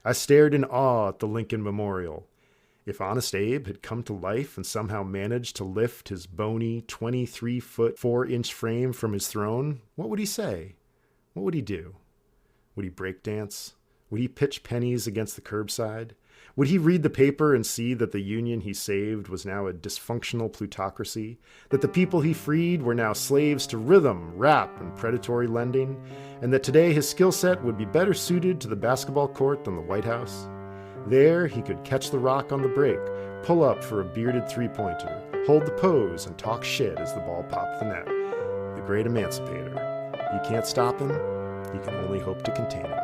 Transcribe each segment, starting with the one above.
I stared in awe at the Lincoln Memorial. If Honest Abe had come to life and somehow managed to lift his bony 23-foot 4-inch frame from his throne, what would he say? What would he do? Would he break dance? Would he pitch pennies against the curbside? Would he read the paper and see that the union he saved was now a dysfunctional plutocracy? That the people he freed were now slaves to rhythm, rap, and predatory lending? And that today his skill set would be better suited to the basketball court than the White House? There he could catch the rock on the break, pull up for a bearded three-pointer, hold the pose, and talk shit as the ball popped the net. The great emancipator. You can't stop him. You can only hope to contain him.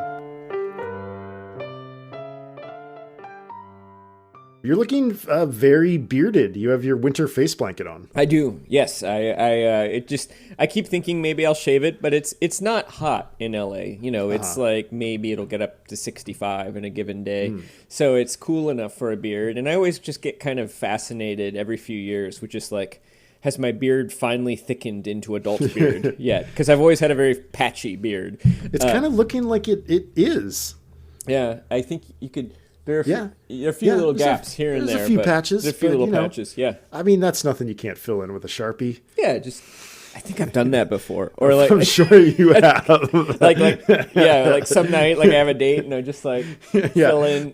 You're looking very bearded. You have your winter face blanket on. I do. Yes. I keep thinking maybe I'll shave it, but it's not hot in LA. You know, it's like maybe it'll get up to 65 in a given day. So it's cool enough for a beard. And I always just get kind of fascinated every few years with just like, has my beard finally thickened into adult beard yet? Because I've always had a very patchy beard. It's kind of looking like it is. Yeah, I think you could... There are a few little gaps here and there. There's a few patches. There's a few little patches, yeah. I mean, that's nothing you can't fill in with a Sharpie. Yeah, I think I've done that before. Or like, I'm sure you have. like some night, like I have a date and I just like fill in.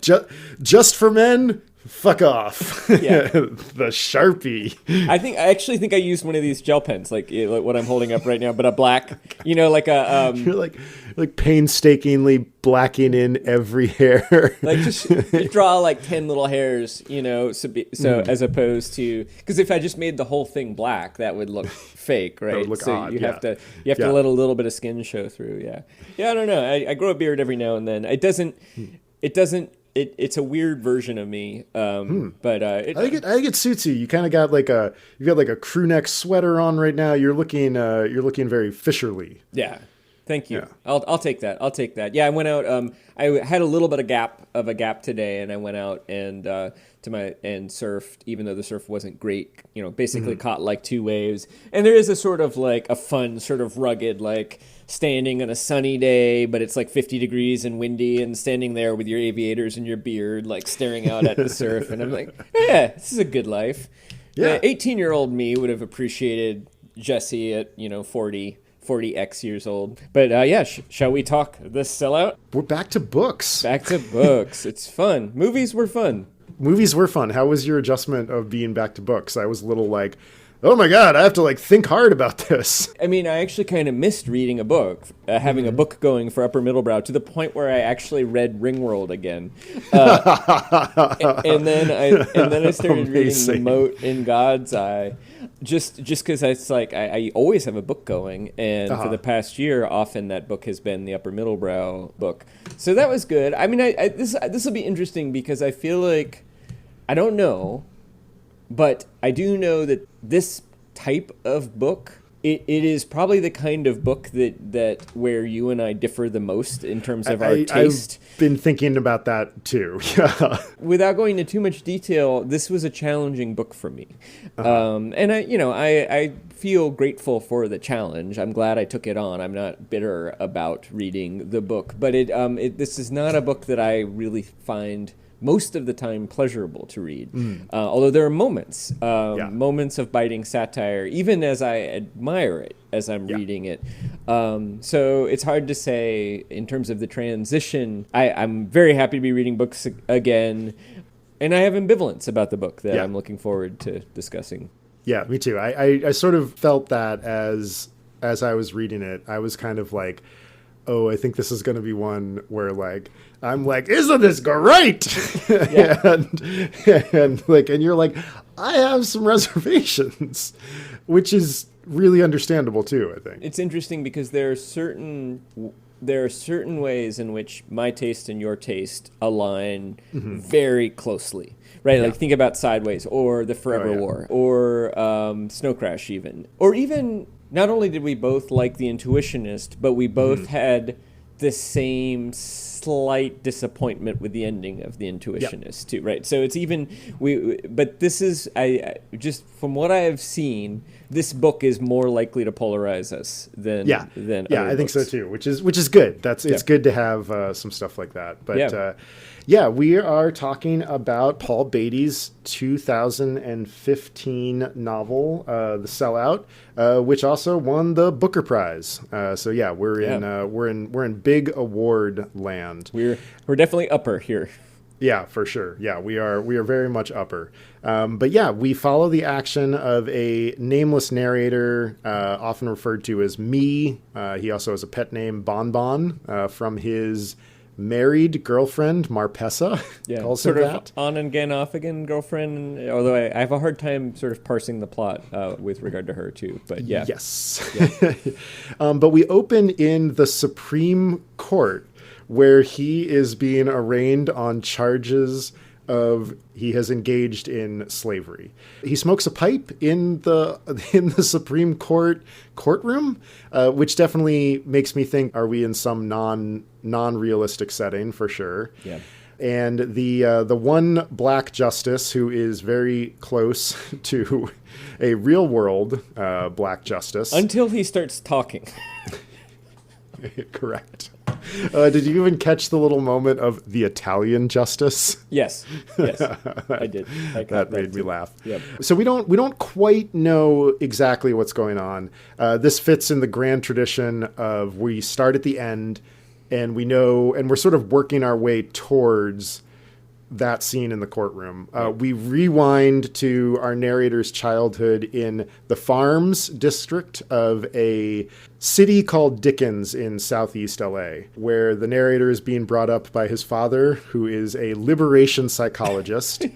Just for men, fuck off. Yeah. The Sharpie. I actually think I used one of these gel pens, like what I'm holding up right now, but a black, like a... You're like painstakingly blacking in every hair. Like just you draw like 10 little hairs, so as opposed to, because if I just made the whole thing black, that would look fake, right? That would look so odd, you have to let a little bit of skin show through. Yeah. I don't know. I grow a beard every now and then. It's a weird version of me, but I think it suits you. You kind of got like a crew neck sweater on right now. You're looking very Fisher-Ly. Yeah. Thank you. Yeah. I'll take that. Yeah, I went out. I had a little bit of a gap today, and I went out and surfed. Even though the surf wasn't great, basically caught like 2 waves. And there is a sort of like a fun, sort of rugged, like standing on a sunny day, but it's like 50 degrees and windy, and standing there with your aviators and your beard, like staring out at the surf. And I'm like, yeah, this is a good life. Yeah. 18-year-old me would have appreciated Jesse at 40x years old. But shall we talk this sellout? We're back to books. It's fun. Movies were fun. How was your adjustment of being back to books? I was a little like, oh my God, I have to like think hard about this. I mean, I actually kind of missed reading a book, having a book going for Upper Middlebrow, to the point where I actually read Ringworld again. And then I started reading The Moat in God's Eye. Just because it's like I always have a book going, and for the past year, often that book has been the Upper Middlebrow book. So that was good. I mean, this will be interesting because I feel like, I don't know, but I do know that this type of book, it is probably the kind of book that where you and I differ the most in terms of our taste. I've been thinking about that too. Without going into too much detail, this was a challenging book for me, and I feel grateful for the challenge. I'm glad I took it on. I'm not bitter about reading the book, but this is not a book that I really find most of the time pleasurable to read. Although there are moments of biting satire, even as I admire it as I'm reading it. So it's hard to say in terms of the transition. I'm very happy to be reading books again, and I have ambivalence about the book that I'm looking forward to discussing. Yeah, me too. I sort of felt that as I was reading it, I was kind of like, oh, I think this is going to be one where like, I'm like, isn't this great? and you're like, I have some reservations, which is really understandable too, I think. It's interesting because there are certain ways in which my taste and your taste align very closely. Right, like think about Sideways or The Forever War or Snow Crash even. Or even, not only did we both like The Intuitionist, but we both had the same slight disappointment with the ending of The Intuitionist too, right? So it's even but this is I just from what I have seen, this book is more likely to polarize us than other I think so books. too, which is good. It's good to have some stuff like that. But we are talking about Paul Beatty's 2015 novel, The Sellout, which also won the Booker Prize. We're in big award land. We're definitely upper here. Yeah, for sure. Yeah, we are very much upper. We follow the action of a nameless narrator, often referred to as Me. He also has a pet name, Bon Bon, from his married girlfriend, Marpessa. Yeah, calls sort her of that. on again, off again girlfriend. Although I have a hard time sort of parsing the plot with regard to her too. But yeah. Yes. Yeah. But we open in the Supreme Court, where he is being arraigned on charges of he has engaged in slavery. He smokes a pipe in the Supreme Court courtroom, which definitely makes me think, are we in some non-realistic setting for sure? Yeah. And the one black justice who is very close to a real world black justice until he starts talking. Correct. Did you even catch the little moment of the Italian justice? Yes, I did. That made me laugh. Yep. So we don't quite know exactly what's going on. This fits in the grand tradition of we start at the end, and we know, and we're sort of working our way towards that scene in the courtroom. We rewind to our narrator's childhood in the Farms district of a city called Dickens in southeast LA, where the narrator is being brought up by his father, who is a liberation psychologist,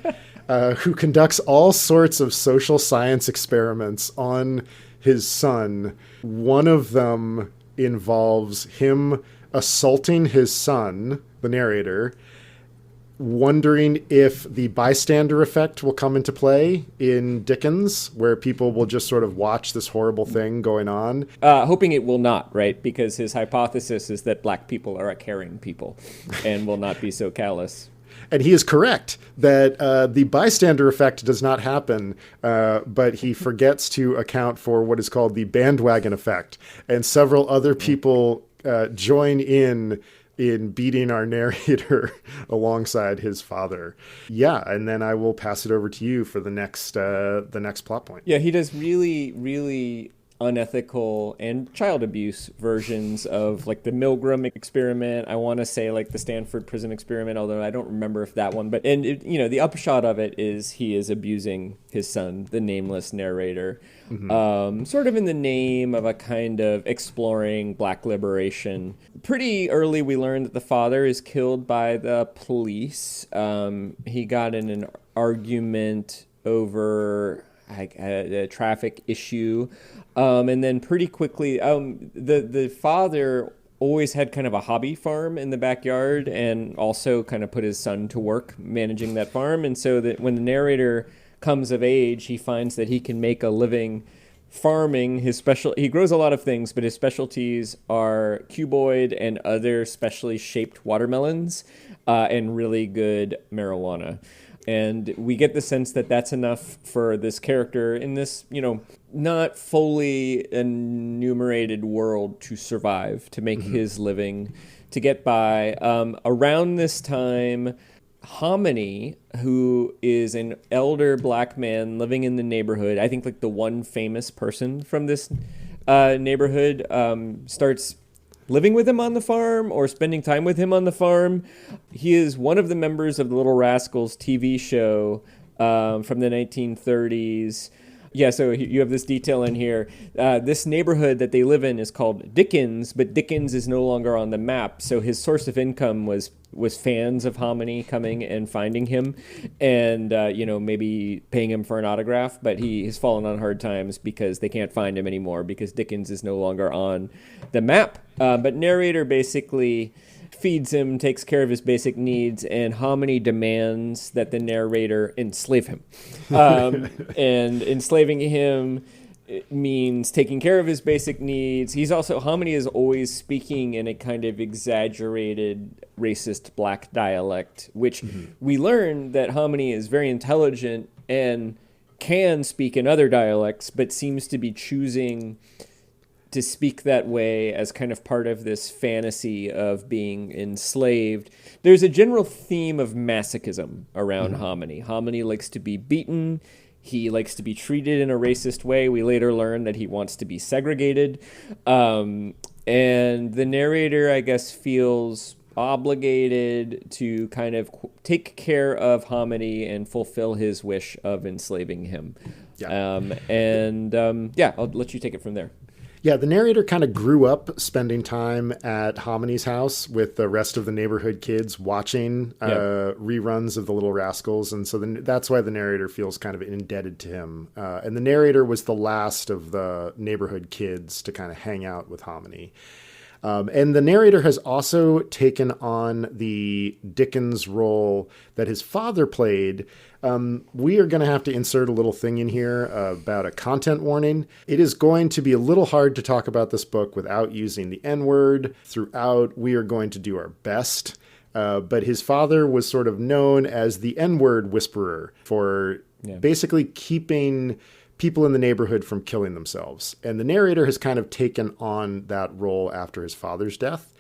who conducts all sorts of social science experiments on his son. One of them involves him assaulting his son, the narrator, wondering if the bystander effect will come into play in Dickens, where people will just sort of watch this horrible thing going on. Hoping it will not, right? Because his hypothesis is that black people are a caring people and will not be so callous. And he is correct that the bystander effect does not happen, but he forgets to account for what is called the bandwagon effect. And several other people join in beating our narrator alongside his father. Yeah, and then I will pass it over to you for the next plot point. Yeah, he does really, really unethical and child abuse versions of like the Milgram experiment. I want to say like the Stanford prison experiment, although I don't remember if that one. But the upshot of it is he is abusing his son, the nameless narrator, sort of in the name of a kind of exploring black liberation. Pretty early, we learned that the father is killed by the police. He got in an argument over a traffic issue. And then pretty quickly, the father always had kind of a hobby farm in the backyard and also kind of put his son to work managing that farm. And so that when the narrator comes of age, he finds that he can make a living farming. He grows a lot of things, but his specialties are cuboid and other specially shaped watermelons and really good marijuana. And we get the sense that that's enough for this character in this, not fully enumerated world to survive, to make his living, to get by. Around this time, Hominy, who is an elder black man living in the neighborhood, I think like the one famous person from this neighborhood, starts living with him on the farm or spending time with him on the farm. He is one of the members of the Little Rascals TV show from the 1930s. Yeah, so you have this detail in here. This neighborhood that they live in is called Dickens, but Dickens is no longer on the map. So his source of income was fans of Hominy coming and finding him and, maybe paying him for an autograph. But he has fallen on hard times because they can't find him anymore because Dickens is no longer on the map. But narrator basically feeds him, takes care of his basic needs, and Hominy demands that the narrator enslave him. And enslaving him it means taking care of his basic needs. Hominy is always speaking in a kind of exaggerated racist black dialect, which we learn that Hominy is very intelligent and can speak in other dialects, but seems to be choosing to speak that way as kind of part of this fantasy of being enslaved. There's a general theme of masochism around Hominy. Hominy likes to be beaten. He likes to be treated in a racist way. We later learn that he wants to be segregated. And the narrator, I guess, feels obligated to kind of take care of Hominy and fulfill his wish of enslaving him. Yeah. I'll let you take it from there. Yeah, the narrator kind of grew up spending time at Hominy's house with the rest of the neighborhood kids watching reruns of the Little Rascals. And so that's why the narrator feels kind of indebted to him. And the narrator was the last of the neighborhood kids to kind of hang out with Hominy. And the narrator has also taken on the Dickens role that his father played. We are going to have to insert a little thing in here about a content warning. It is going to be a little hard to talk about this book without using the N-word throughout. We are going to do our best. But his father was sort of known as the N-word whisperer for basically keeping people in the neighborhood from killing themselves. And the narrator has kind of taken on that role after his father's death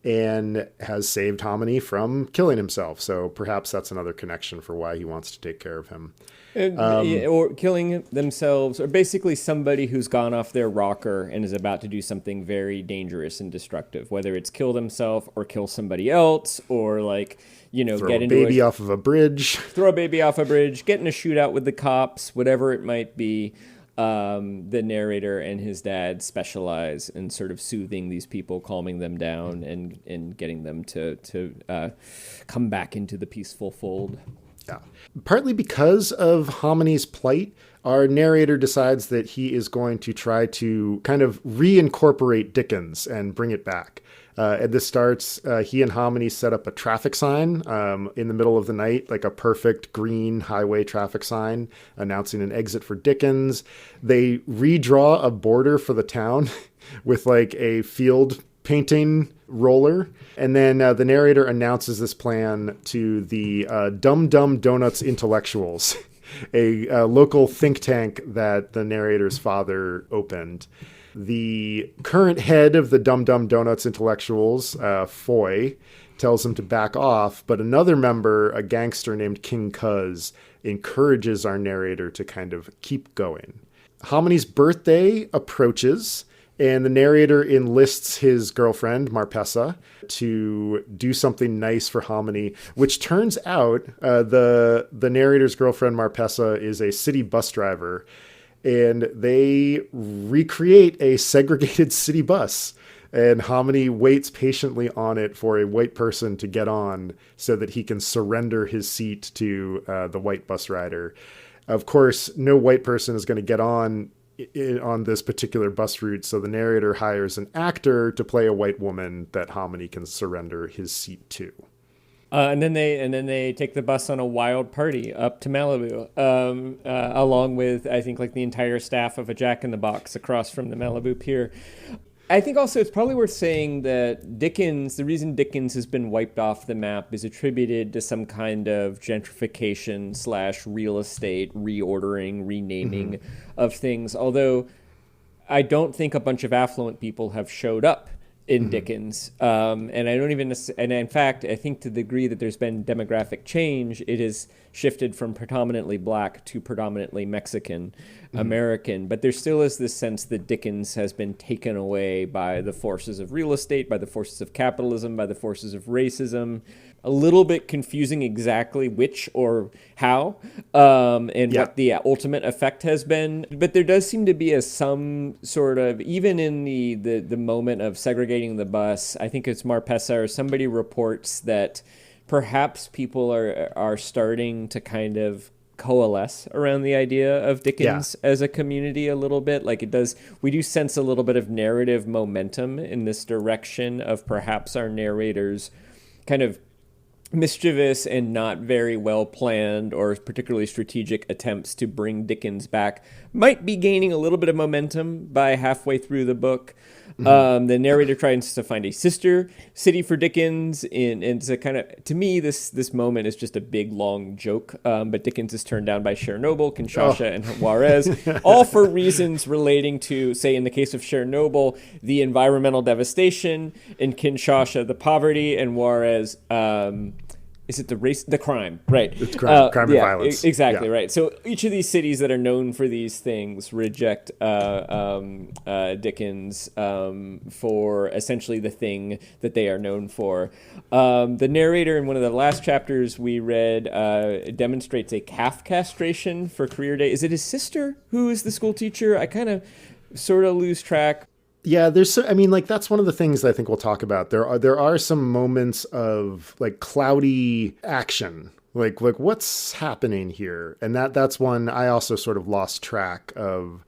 and has saved Hominy from killing himself. So perhaps that's another connection for why he wants to take care of him. Or killing themselves, or basically somebody who's gone off their rocker and is about to do something very dangerous and destructive, whether it's kill themselves or kill somebody else, or throw a baby off of a bridge. Throw a baby off a bridge, get in a shootout with the cops, whatever it might be. The narrator and his dad specialize in sort of soothing these people, calming them down, and getting them to come back into the peaceful fold. Yeah. Partly because of Hominy's plight, our narrator decides that he is going to try to kind of reincorporate Dickens and bring it back. And this starts, he and Hominy set up a traffic sign in the middle of the night, like a perfect green highway traffic sign announcing an exit for Dickens. They redraw a border for the town with like a field painting roller. And then the narrator announces this plan to the Dum Dum Donuts intellectuals, a local think tank that the narrator's father opened. The current head of the Dum Dum Donuts intellectuals, Foy, tells him to back off, but another member, a gangster named King Cuz, encourages our narrator to kind of keep going. Hominy's birthday approaches, and the narrator enlists his girlfriend, Marpessa, to do something nice for Hominy, which turns out the narrator's girlfriend, Marpessa, is a city bus driver, and they recreate a segregated city bus. And Hominy waits patiently on it for a white person to get on so that he can surrender his seat to the white bus rider. Of course, no white person is going to get on this particular bus route, so the narrator hires an actor to play a white woman that Hominy can surrender his seat to. And then they take the bus on a wild party up to Malibu, along with, I think, like the entire staff of a Jack in the Box across from the Malibu Pier. I think also it's probably worth saying that the reason Dickens has been wiped off the map is attributed to some kind of gentrification / real estate reordering, renaming of things. Although I don't think a bunch of affluent people have showed up in Dickens. And in fact, I think to the degree that there's been demographic change, it has shifted from predominantly black to predominantly Mexican American. But there still is this sense that Dickens has been taken away by the forces of real estate, by the forces of capitalism, by the forces of racism. A little bit confusing exactly which or how, and what the ultimate effect has been. But there does seem to be some sort of, even in the moment of segregating the bus, I think it's Marpessa or somebody reports that perhaps people are starting to kind of coalesce around the idea of Dickens as a community a little bit. Like we do sense a little bit of narrative momentum in this direction of perhaps our narrators kind of mischievous and not very well planned or particularly strategic attempts to bring Dickens back might be gaining a little bit of momentum by halfway through the book. The narrator tries to find a sister city for Dickens, and to kind of, to me, this moment is just a big long joke. But Dickens is turned down by Chernobyl, Kinshasa, and Juarez, all for reasons relating to, say, in the case of Chernobyl, the environmental devastation, in Kinshasa, the poverty, and Juarez, is it the race, the crime, right? It's crime and violence. Exactly, Yeah. right. So each of these cities that are known for these things reject Dickens for essentially the thing that they are known for. The narrator in one of the last chapters we read demonstrates a calf castration for career day. Is it his sister who is the school teacher? I kind of sort of lose track. Yeah, that's one of the things I think we'll talk about. There are some moments of like cloudy action, like what's happening here, and that's one I also sort of lost track of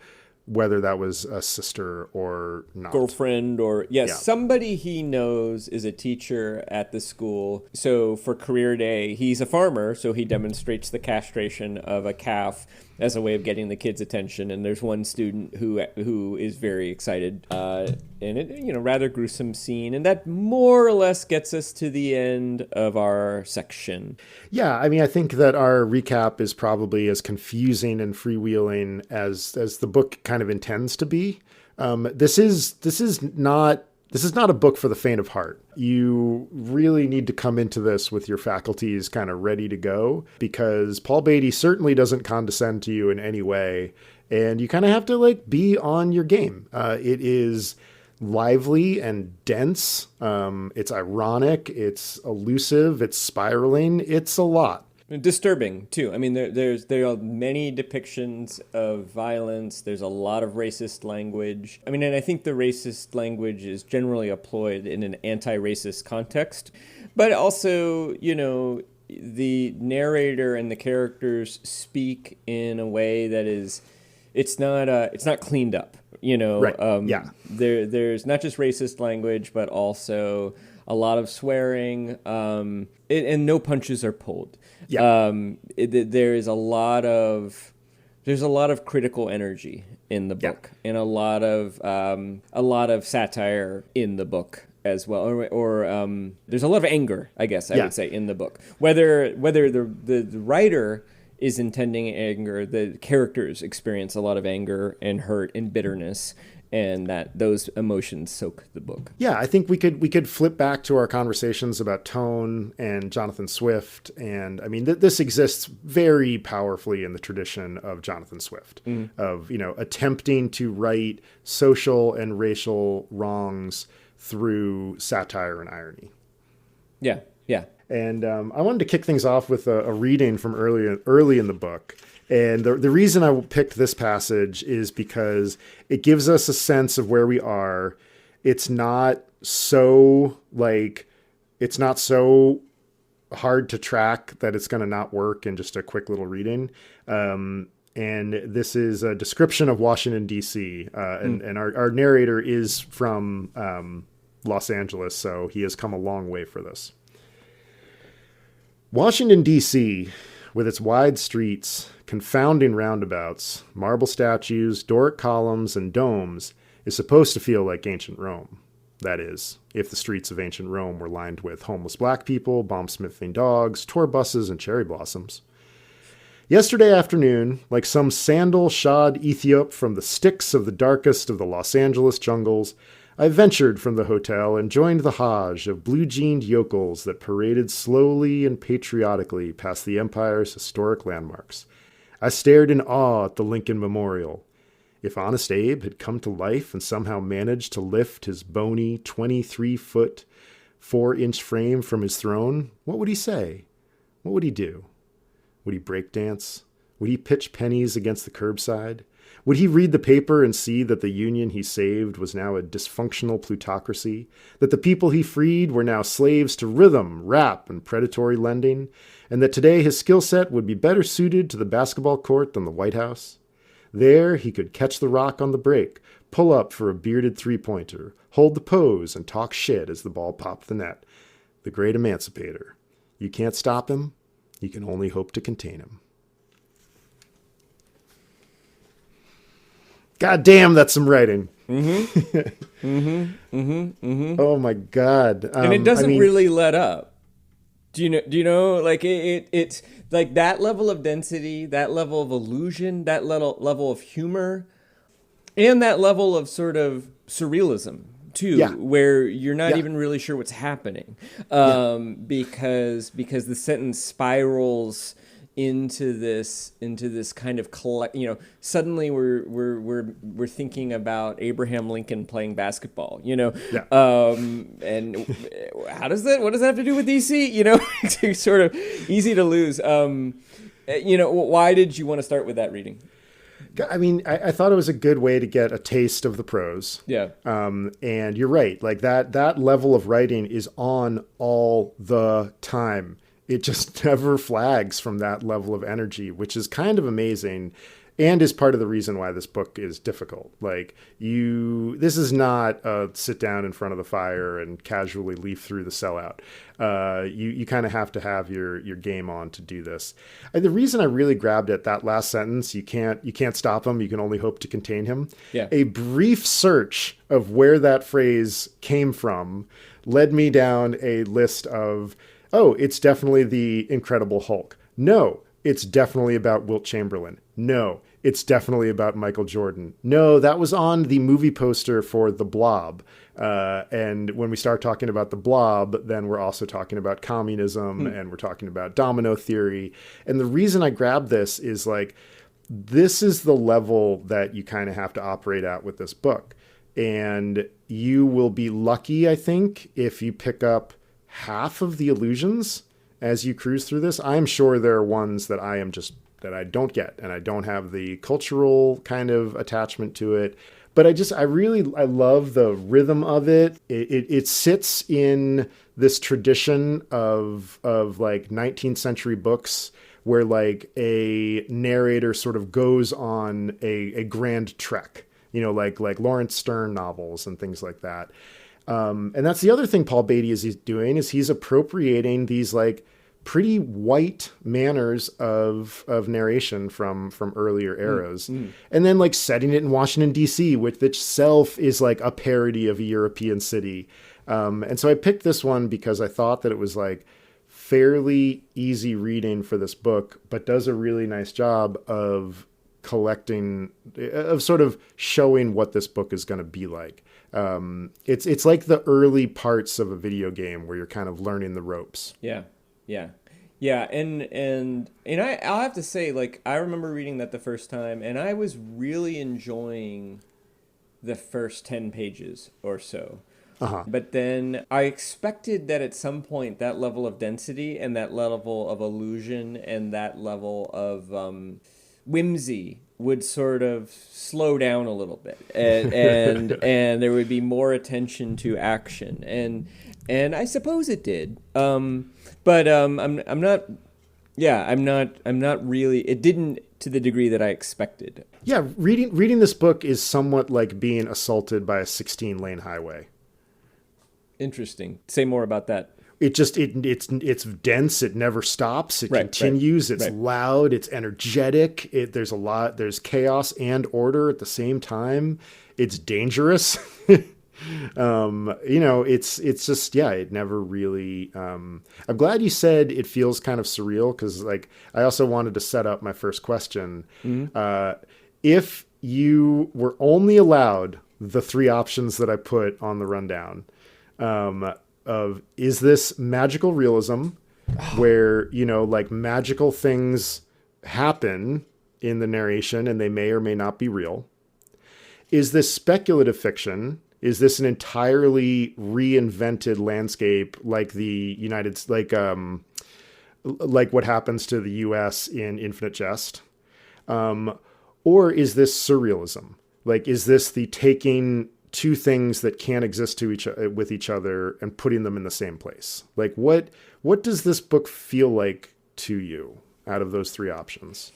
whether that was a sister or not. Girlfriend or somebody he knows is a teacher at the school. So for career day, he's a farmer, so he demonstrates the castration of a calf as a way of getting the kids' attention. And there's one student who is very excited, and it rather gruesome scene, and that more or less gets us to the end of our section. Yeah, I mean, I think that our recap is probably as confusing and freewheeling as the book kind of intends to be. This is not a book for the faint of heart. You really need to come into this with your faculties kind of ready to go, because Paul Beatty certainly doesn't condescend to you in any way, and you kind of have to like be on your game. It is lively and dense. It's ironic. It's elusive. It's spiraling. It's a lot. Disturbing too. I mean, there are many depictions of violence. There's a lot of racist language. I mean, and I think the racist language is generally employed in an anti-racist context, but also, the narrator and the characters speak in a way that is, it's not cleaned up. Right. Yeah. There's not just racist language, but also a lot of swearing, and no punches are pulled. Yeah. There's a lot of critical energy in the book, and a lot of satire in the book as well, or there's a lot of anger, I guess I would say, in the book. Whether the writer is intending anger, the characters experience a lot of anger and hurt and bitterness, and that those emotions soak the book. Yeah, I think we could flip back to our conversations about tone and Jonathan Swift, and I mean this exists very powerfully in the tradition of Jonathan Swift, of attempting to right social and racial wrongs through satire and irony. Yeah. And I wanted to kick things off with a reading from early in the book. And the reason I picked this passage is because it gives us a sense of where we are. It's not so hard to track that it's going to not work in just a quick little reading. And this is a description of Washington, D.C. And our narrator is from Los Angeles, so he has come a long way for this. Washington, D.C., with its wide streets, confounding roundabouts, marble statues, Doric columns, and domes, is supposed to feel like ancient Rome. That is, if the streets of ancient Rome were lined with homeless black people, bomb-smithing dogs, tour buses, and cherry blossoms. Yesterday afternoon, like some sandal-shod Ethiop from the sticks of the darkest of the Los Angeles jungles, I ventured from the hotel and joined the Hajj of blue-jeaned yokels that paraded slowly and patriotically past the Empire's historic landmarks. I stared in awe at the Lincoln Memorial. If Honest Abe had come to life and somehow managed to lift his bony 23-foot, 4-inch frame from his throne, what would he say? What would he do? Would he break dance? Would he pitch pennies against the curbside? Would he read the paper and see that the union he saved was now a dysfunctional plutocracy, that the people he freed were now slaves to rhythm, rap, and predatory lending, and that today his skill set would be better suited to the basketball court than the White House? There he could catch the rock on the break, pull up for a bearded three-pointer, hold the pose, and talk shit as the ball popped the net. The great emancipator. You can't stop him. You can only hope to contain him. God damn, that's some writing. Oh my God. And it doesn't really let up. Do you know, like it's like that level of density, that level of illusion, that level of humor, and that level of sort of surrealism too, where you're not even really sure what's happening, because the sentence spirals into this kind of suddenly we're thinking about Abraham Lincoln playing basketball, and what does that have to do with DC? It's sort of easy to lose. Why did you want to start with that reading? I mean, I thought it was a good way to get a taste of the prose. Yeah. And you're right. Like that level of writing is on all the time. It just never flags from that level of energy, which is kind of amazing and is part of the reason why this book is difficult. Like this is not a sit down in front of the fire and casually leaf through the Sellout. You kind of have to have your game on to do this. And the reason I really grabbed at that last sentence, you can't stop him. You can only hope to contain him. Yeah. A brief search of where that phrase came from led me down a list of, oh, it's definitely the Incredible Hulk. No, it's definitely about Wilt Chamberlain. No, it's definitely about Michael Jordan. No, that was on the movie poster for The Blob. And when we start talking about The Blob, then we're also talking about communism and we're talking about domino theory. And the reason I grabbed this is like, this is the level that you kind of have to operate at with this book. And you will be lucky, I think, if you pick up half of the illusions as you cruise through this. I'm sure there are ones that I don't get, and I don't have the cultural kind of attachment to it. But I love the rhythm of it. It sits in this tradition of like 19th century books where like a narrator sort of goes on a grand trek, like Lawrence Stern novels and things like that. And that's the other thing Paul Beatty is doing, is he's appropriating these like pretty white manners of narration from earlier eras, and then like setting it in Washington D.C., which itself is like a parody of a European city. And so I picked this one because I thought that it was like fairly easy reading for this book, but does a really nice job of sort of showing what this book is going to be like. It's like the early parts of a video game where you're kind of learning the ropes. Yeah. And I'll have to say, like, I remember reading that the first time, and I was really enjoying the first 10 pages or so. But then I expected that at some point that level of density and that level of illusion and that level of whimsy would sort of slow down a little bit, and there would be more attention to action, and I suppose it did. But I'm not really. It didn't to the degree that I expected. Yeah, reading this book is somewhat like being assaulted by a 16-lane highway. Interesting. Say more about that. It's dense. It never stops. It continues. It's loud. It's energetic. There's chaos and order at the same time. It's dangerous. It's just, it never really, I'm glad you said it feels kind of surreal, because like, I also wanted to set up my first question. If you were only allowed the three options that I put on the rundown, of, is this magical realism where, like magical things happen in the narration and they may or may not be real? Is this speculative fiction? Is this an entirely reinvented landscape like like what happens to the US in Infinite Jest? Or is this surrealism? Like, is this the taking two things that can't exist with each other and putting them in the same place? Like, what does this book feel like to you out of those three options?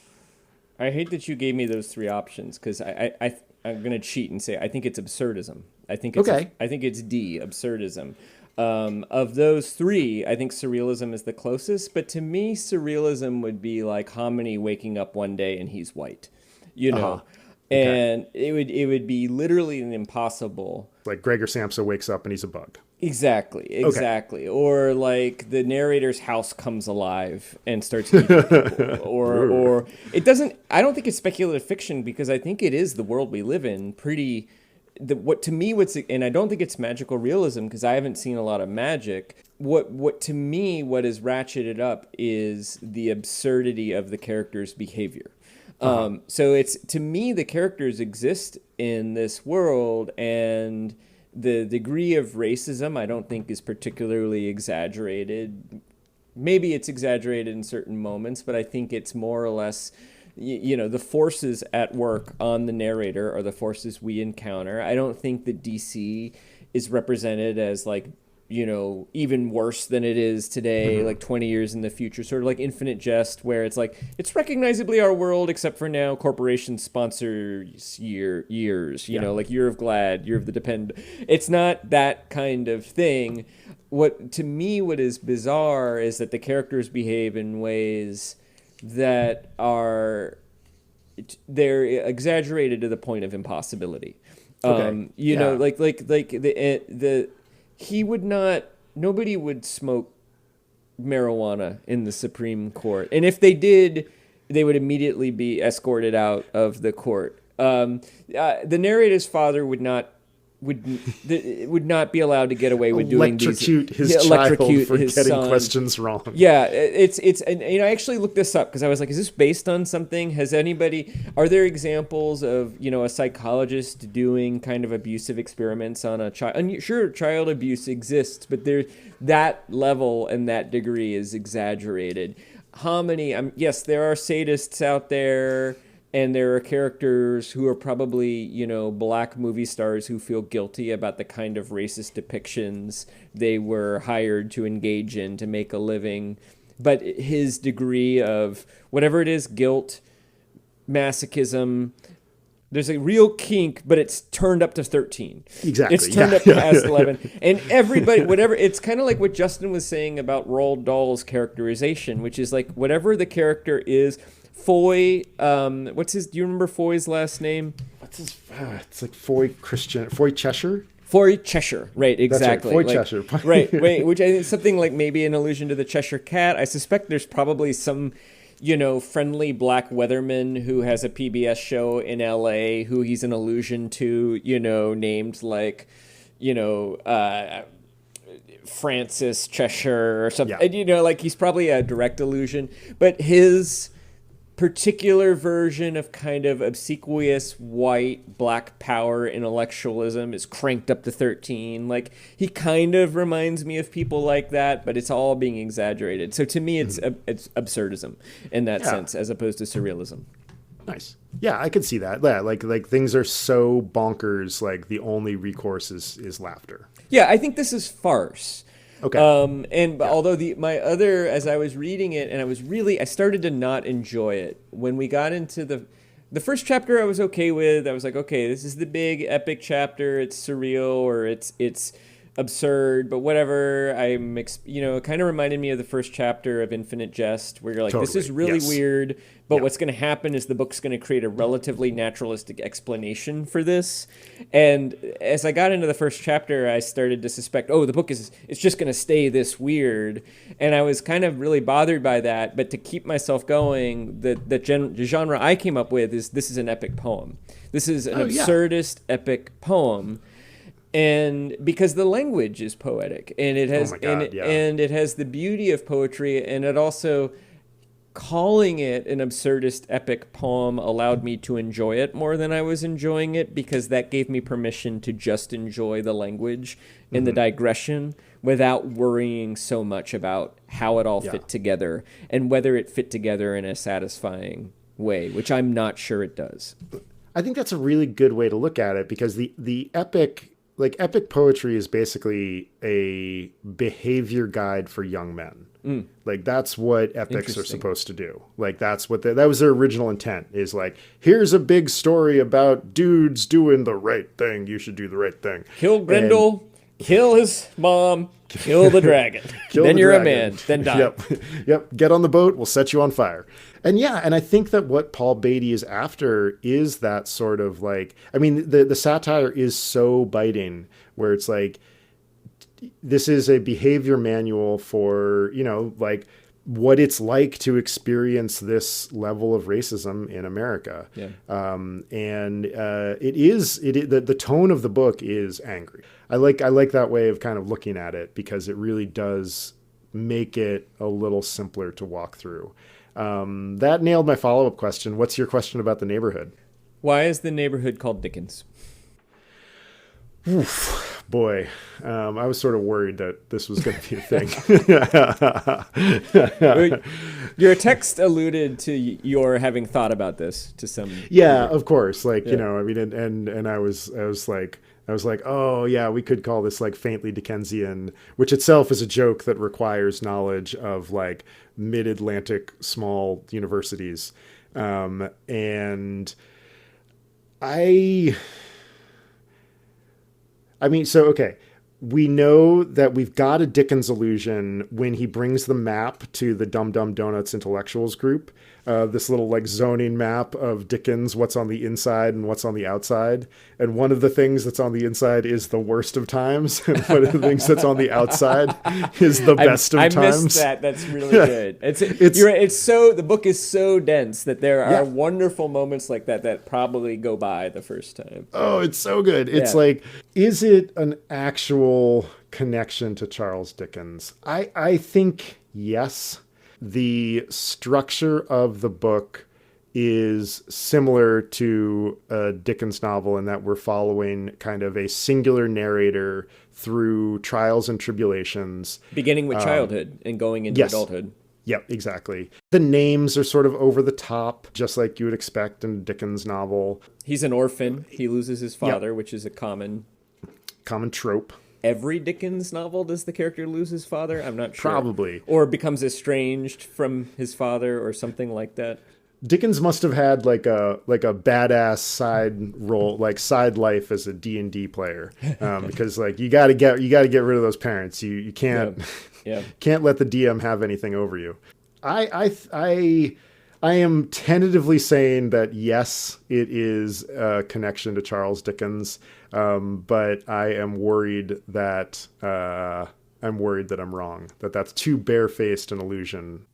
I hate that you gave me those three options, because I'm going to cheat and say I think it's absurdism. I think it's D, absurdism. Of those three, I think surrealism is the closest. But to me, surrealism would be like Hominy waking up one day and he's white, you know, Okay. and it would be literally an impossible. Like Gregor Samsa wakes up and he's a bug. Okay. Exactly. Or like the narrator's house comes alive and starts eating people. Or it doesn't. I don't think it's speculative fiction because I think it is the world we live in. And I don't think it's magical realism because I haven't seen a lot of magic. What is ratcheted up is the absurdity of the character's behavior. So it's, to me, the characters exist in this world, and the degree of racism I don't think is particularly exaggerated. Maybe it's exaggerated in certain moments, but I think it's more or less, the forces at work on the narrator are the forces we encounter. I don't think that DC is represented as like, even worse than it is today, like 20 years in the future, sort of like Infinite Jest, where it's like, it's recognizably our world, except for now corporations sponsor years, like Year of Glad, Year of the Depend. It's not that kind of thing. What is bizarre is that the characters behave in ways that they're exaggerated to the point of impossibility. Nobody would smoke marijuana in the Supreme Court. And if they did, they would immediately be escorted out of the court. The narrator's father would not be allowed to get away with doing Electrocute these. his child for his getting son. questions wrong. Yeah, and I actually looked this up because I was like, is this based on something? Are there examples of, a psychologist doing kind of abusive experiments on a child? And sure, child abuse exists, but that level and that degree is exaggerated. Yes, there are sadists out there. And there are characters who are probably, black movie stars who feel guilty about the kind of racist depictions they were hired to engage in to make a living. But his degree of whatever it is, guilt, masochism, there's a real kink, but it's turned up to 13. Exactly. It's turned up past 11. And everybody, it's kind of like what Justin was saying about Roald Dahl's characterization, which is like whatever the character is. Foy, do you remember Foy's last name? It's like Foy Cheshire? Foy Cheshire, right, exactly. That's right, Foy Cheshire. right, which I think is something like maybe an allusion to the Cheshire Cat. I suspect there's probably some, friendly black weatherman who has a PBS show in LA who he's an allusion to, named like, Francis Cheshire or something. Yeah. And, he's probably a direct allusion, but his particular version of kind of obsequious white black power intellectualism is cranked up to 13. Like, he kind of reminds me of people like that, but it's all being exaggerated. So to me, it's absurdism in that sense, as opposed to surrealism. Nice. Yeah, I could see that. Yeah, like things are so bonkers, like the only recourse is laughter. Yeah, I think this is farce. Okay. Although as I was reading it, and I started to not enjoy it. When we got into the first chapter, I was okay with. I was like, okay, this is the big epic chapter. It's surreal or it's absurd, but whatever. It kind of reminded me of the first chapter of Infinite Jest, where you're like, this is really weird, but what's going to happen is the book's going to create a relatively naturalistic explanation for this. And as I got into the first chapter, I started to suspect, the book it's just going to stay this weird. And I was kind of really bothered by that, but to keep myself going, the genre I came up with is this is an epic poem. This is an absurdist epic poem. And because the language is poetic, and it has and it has the beauty of poetry, and it also, calling it an absurdist epic poem allowed me to enjoy it more than I was enjoying it, because that gave me permission to just enjoy the language and the digression without worrying so much about how it all fit together and whether it fit together in a satisfying way, which I'm not sure it does. I think that's a really good way to look at it, because the epic poetry is basically a behavior guide for young men. Like, that's what epics are supposed to do. Like, that's what that was their original intent, is like, here's a big story about dudes doing the right thing. You should do the right thing. Kill Grendel, Kill his mom, kill the dragon. Kill Then the you're dragon. a man. Then die. Yep. Get on the boat. We'll set you on fire. And I think that what Paul Beatty is after is that sort of like, I mean, the satire is so biting where it's like, this is a behavior manual for, like what it's like to experience this level of racism in America. Yeah. The tone of the book is angry. I like that way of kind of looking at it because it really does make it a little simpler to walk through. That nailed my follow-up question. What's your question about the neighborhood? Why is the neighborhood called Dickens? Oof, boy, I was sort of worried that this was going to be a thing. Your text alluded to your having thought about this to some. Yeah, of course. Like, Yeah. I mean, and I was like, oh yeah, we could call this like faintly Dickensian, which itself is a joke that requires knowledge of like mid-Atlantic small universities. And I mean, so, okay, we know that we've got a Dickens allusion when he brings the map to the Dum Dum Donuts intellectuals group, this little like zoning map of Dickens, what's on the inside and what's on the outside. And one of the things that's on the inside is the worst of times. And one of the things that's on the outside is the best of times. I missed that. That's really good. The book is so dense that there are wonderful moments like that probably go by the first time. Oh, it's so good. It's like, is it an actual connection to Charles Dickens? I think yes. The structure of the book is similar to a Dickens novel in that we're following kind of a singular narrator through trials and tribulations. Beginning with childhood and going into adulthood. Yep, exactly. The names are sort of over the top, just like you would expect in a Dickens novel. He's an orphan. He loses his father, which is a common trope. Every Dickens novel does the character lose his father? I'm not sure. Probably. Or becomes estranged from his father or something like that. Dickens must have had like a badass side role, like side life as a D&D player, because like you got to get rid of those parents. You can't can't let the DM have anything over you. I am tentatively saying that yes, it is a connection to Charles Dickens, but I am worried that I'm wrong. That's too barefaced an illusion.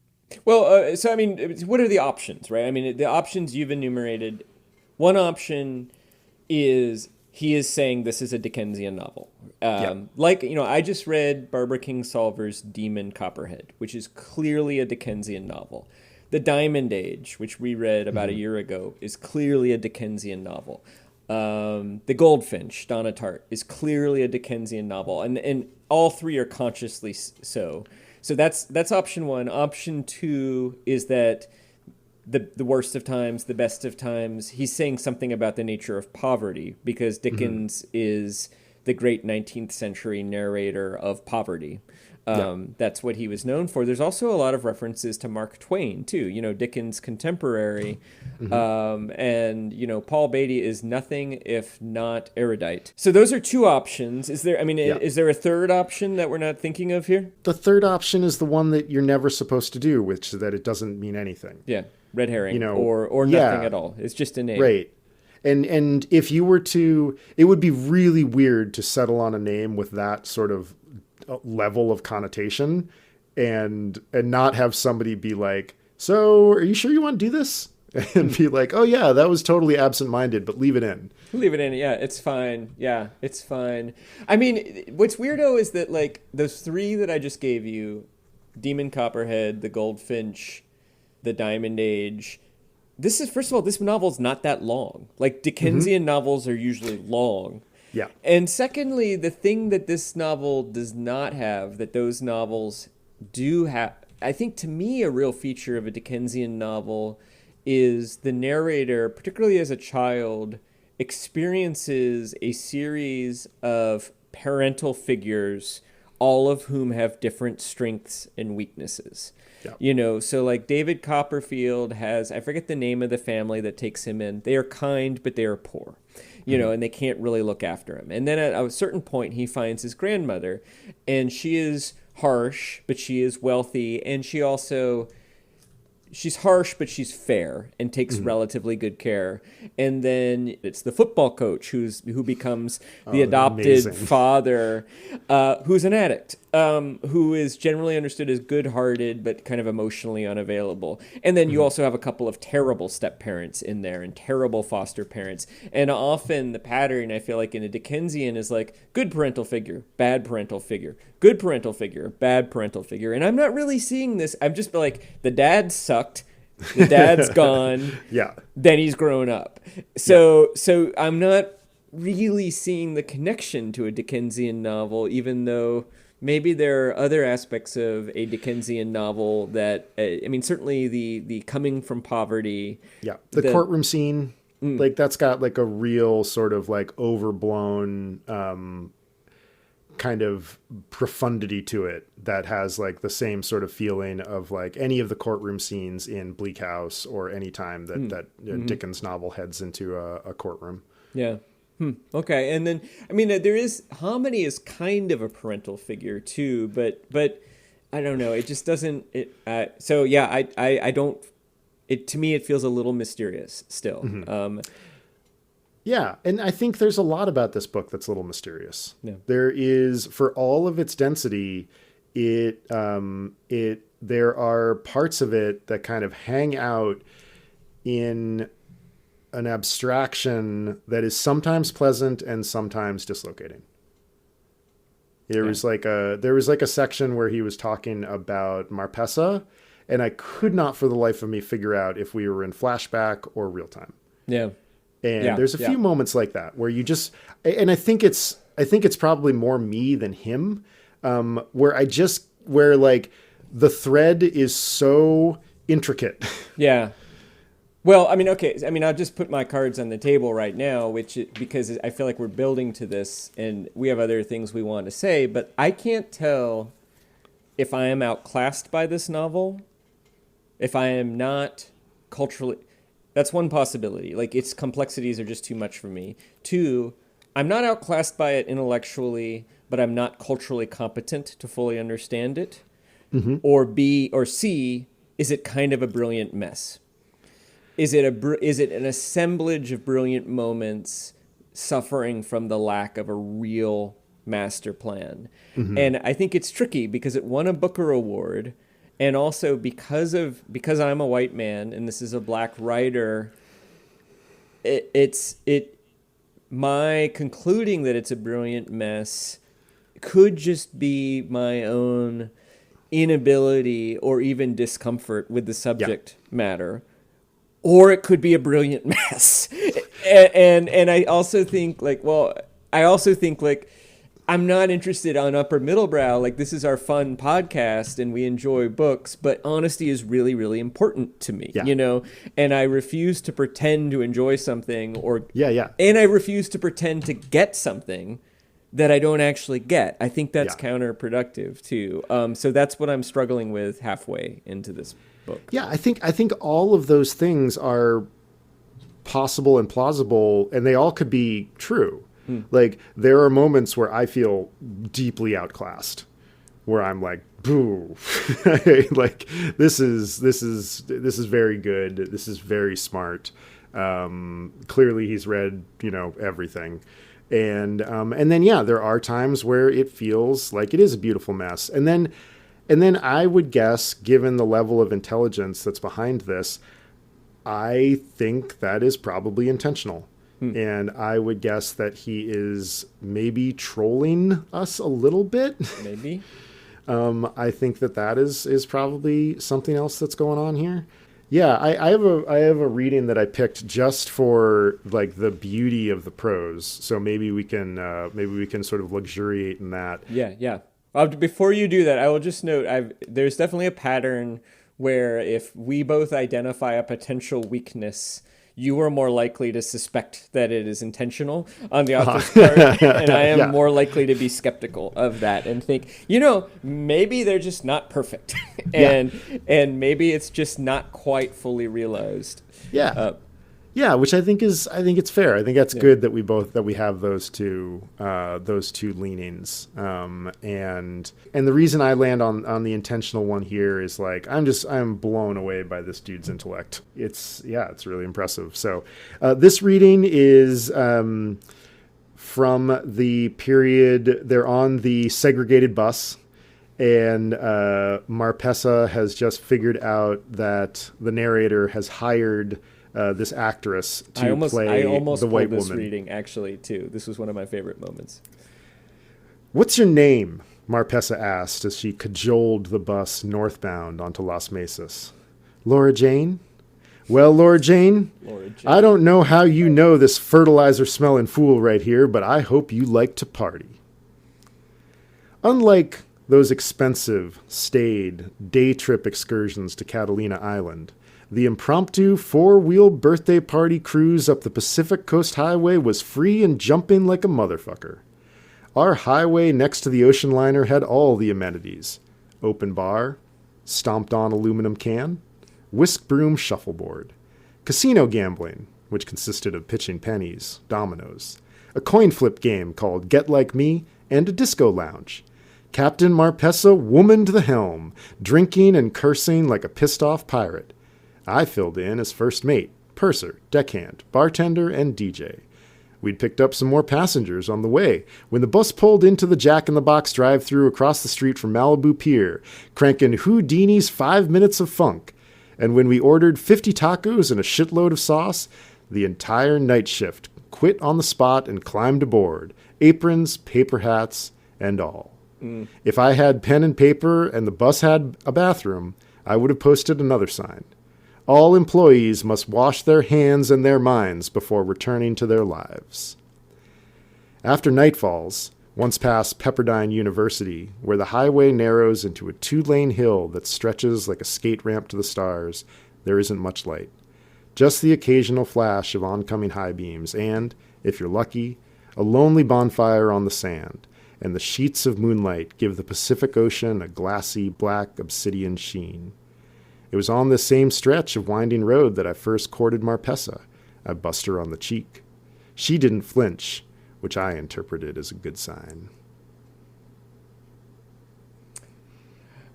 Well, so I mean, what are the options, right? I mean, the options you've enumerated. One option is he is saying this is a Dickensian novel. Like, I just read Barbara Kingsolver's Demon Copperhead, which is clearly a Dickensian novel. The Diamond Age, which we read about a year ago, is clearly a Dickensian novel. The Goldfinch, Donna Tartt, is clearly a Dickensian novel, and all three are consciously so. So that's option one. Option two is that the worst of times, the best of times, he's saying something about the nature of poverty, because Dickens is the great 19th century narrator of poverty. That's what he was known for. There's also a lot of references to Mark Twain, too, Dickens' contemporary. And, Paul Beatty is nothing if not erudite. So those are two options. Is there a third option that we're not thinking of here? The third option is the one that you're never supposed to do, which is that it doesn't mean anything. Yeah, red herring or nothing at all. It's just a name. Right. And if you were to, it would be really weird to settle on a name with that sort of level of connotation and not have somebody be like, so are you sure you want to do this? And be like, oh yeah, that was totally absent-minded, but leave it in. Leave it in. Yeah, it's fine. Yeah, it's fine. I mean, what's weirdo is that like those three that I just gave you, Demon Copperhead, The Goldfinch, The Diamond Age, this is, first of all, this novel's not that long. Like Dickensian novels are usually long. Yeah. And secondly, the thing that this novel does not have, that those novels do have, I think to me a real feature of a Dickensian novel is the narrator, particularly as a child, experiences a series of parental figures, all of whom have different strengths and weaknesses. Yeah. So like David Copperfield has, I forget the name of the family that takes him in. They are kind, but they are poor. you know, and they can't really look after him. And then at a certain point, he finds his grandmother, and she is harsh, but she is wealthy, and she's harsh, but she's fair and takes relatively good care. And then it's the football coach who becomes the adopted amazing. father, who's an addict, who is generally understood as good-hearted but kind of emotionally unavailable. And then you also have a couple of terrible step-parents in there and terrible foster parents. And often the pattern, I feel like, in a Dickensian is like good parental figure, bad parental figure, good parental figure, bad parental figure. And I'm not really seeing this. I'm just like, the dad sucked. The dad's gone. Yeah. Then he's grown up. So I'm not really seeing the connection to a Dickensian novel, even though maybe there are other aspects of a Dickensian novel that, I mean, certainly the coming from poverty. Yeah. The courtroom scene, like that's got like a real sort of like overblown kind of profundity to it that has like the same sort of feeling of like any of the courtroom scenes in Bleak House or any time that Dickens novel heads into a courtroom. Yeah. Okay. And then, I mean, there is, Hominy is kind of a parental figure too, but I don't know. It just doesn't, so yeah, I don't, to me, it feels a little mysterious still. Yeah, and I think there's a lot about this book that's a little mysterious. Yeah. There is, for all of its density, there are parts of it that kind of hang out in an abstraction that is sometimes pleasant and sometimes dislocating. There was like a section where he was talking about Marpessa, and I could not for the life of me figure out if we were in flashback or real time. Yeah. And there's a few moments like that where you just, and I think it's probably more me than him, where like the thread is so intricate. Yeah. Well, I mean, okay. I mean, I'll just put my cards on the table right now, because I feel like we're building to this and we have other things we want to say, but I can't tell if I am outclassed by this novel, if I am not culturally. That's one possibility. Like, its complexities are just too much for me. 2, I'm not outclassed by it intellectually, but I'm not culturally competent to fully understand it. Or B, or C, is it kind of a brilliant mess? Is it an assemblage of brilliant moments suffering from the lack of a real master plan? And I think it's tricky because it won a Booker Award. And also because I'm a white man and this is a black writer, my concluding that it's a brilliant mess could just be my own inability or even discomfort with the subject matter, or it could be a brilliant mess. and I also think I'm not interested on Upper Middlebrow. Like, this is our fun podcast and we enjoy books, but honesty is really, really important to me, you know, and I refuse to pretend to enjoy something and I refuse to pretend to get something that I don't actually get. I think that's counterproductive too. So that's what I'm struggling with halfway into this book. Yeah. I think all of those things are possible and plausible, and they all could be true. Like, there are moments where I feel deeply outclassed, where I'm like, boo, like this is very good. This is very smart. Clearly he's read, everything. And then, there are times where it feels like it is a beautiful mess. And then I would guess, given the level of intelligence that's behind this, I think that is probably intentional. And I would guess that he is maybe trolling us a little bit. Maybe. I think that is probably something else that's going on here. Yeah, I have a reading that I picked just for like the beauty of the prose. So maybe we can sort of luxuriate in that. Yeah. Before you do that, I will just note there's definitely a pattern where if we both identify a potential weakness, you are more likely to suspect that it is intentional on the author's part, and I am more likely to be skeptical of that and think, maybe they're just not perfect, and maybe it's just not quite fully realized. Yeah, Yeah, which I think it's fair. I think that's good that we have those two leanings. And the reason I land on the intentional one here is like I'm blown away by this dude's intellect. It's really impressive. So this reading is from the period they're on the segregated bus. And Marpessa has just figured out that the narrator has hired this actress to play the white woman. Reading, actually, too. This was one of my favorite moments. "What's your name?" Marpessa asked as she cajoled the bus northbound onto Las Mesas. "Laura Jane?" "Well, Laura Jane, I don't know how you know this fertilizer-smelling fool right here, but I hope you like to party." Unlike those expensive, staid, day-trip excursions to Catalina Island, the impromptu four-wheel birthday party cruise up the Pacific Coast Highway was free and jumping like a motherfucker. Our highway next to the ocean liner had all the amenities. Open bar, stomped-on aluminum can, whisk broom shuffleboard, casino gambling, which consisted of pitching pennies, dominoes, a coin flip game called Get Like Me, and a disco lounge. Captain Marpessa womaned the helm, drinking and cursing like a pissed-off pirate. I filled in as first mate, purser, deckhand, bartender, and DJ. We'd picked up some more passengers on the way when the bus pulled into the Jack-in-the-Box drive-thru across the street from Malibu Pier, cranking Houdini's 5 Minutes of Funk. And when we ordered 50 tacos and a shitload of sauce, the entire night shift quit on the spot and climbed aboard, aprons, paper hats, and all. If I had pen and paper and the bus had a bathroom, I would have posted another sign. All employees must wash their hands and their minds before returning to their lives. After night falls, once past Pepperdine University, where the highway narrows into a 2-lane hill that stretches like a skate ramp to the stars, there isn't much light. Just the occasional flash of oncoming high beams and, if you're lucky, a lonely bonfire on the sand, and the sheets of moonlight give the Pacific Ocean a glassy black obsidian sheen. It was on this same stretch of winding road that I first courted Marpessa. I bussed her on the cheek. She didn't flinch, which I interpreted as a good sign.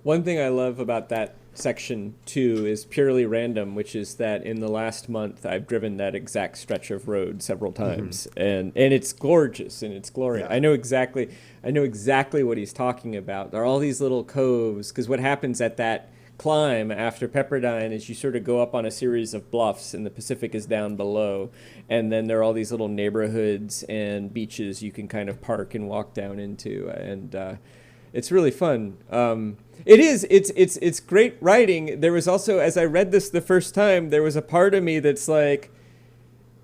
One thing I love about that section, too, is purely random, which is that in the last month I've driven that exact stretch of road several times. And it's gorgeous and it's glorious. Yeah. I know exactly what he's talking about. There are all these little coves, because what happens at that climb after Pepperdine is you sort of go up on a series of bluffs and the Pacific is down below, and then there are all these little neighborhoods and beaches you can kind of park and walk down into, and it's really fun. It's great writing. There was also, as I read this the first time, there was a part of me that's like,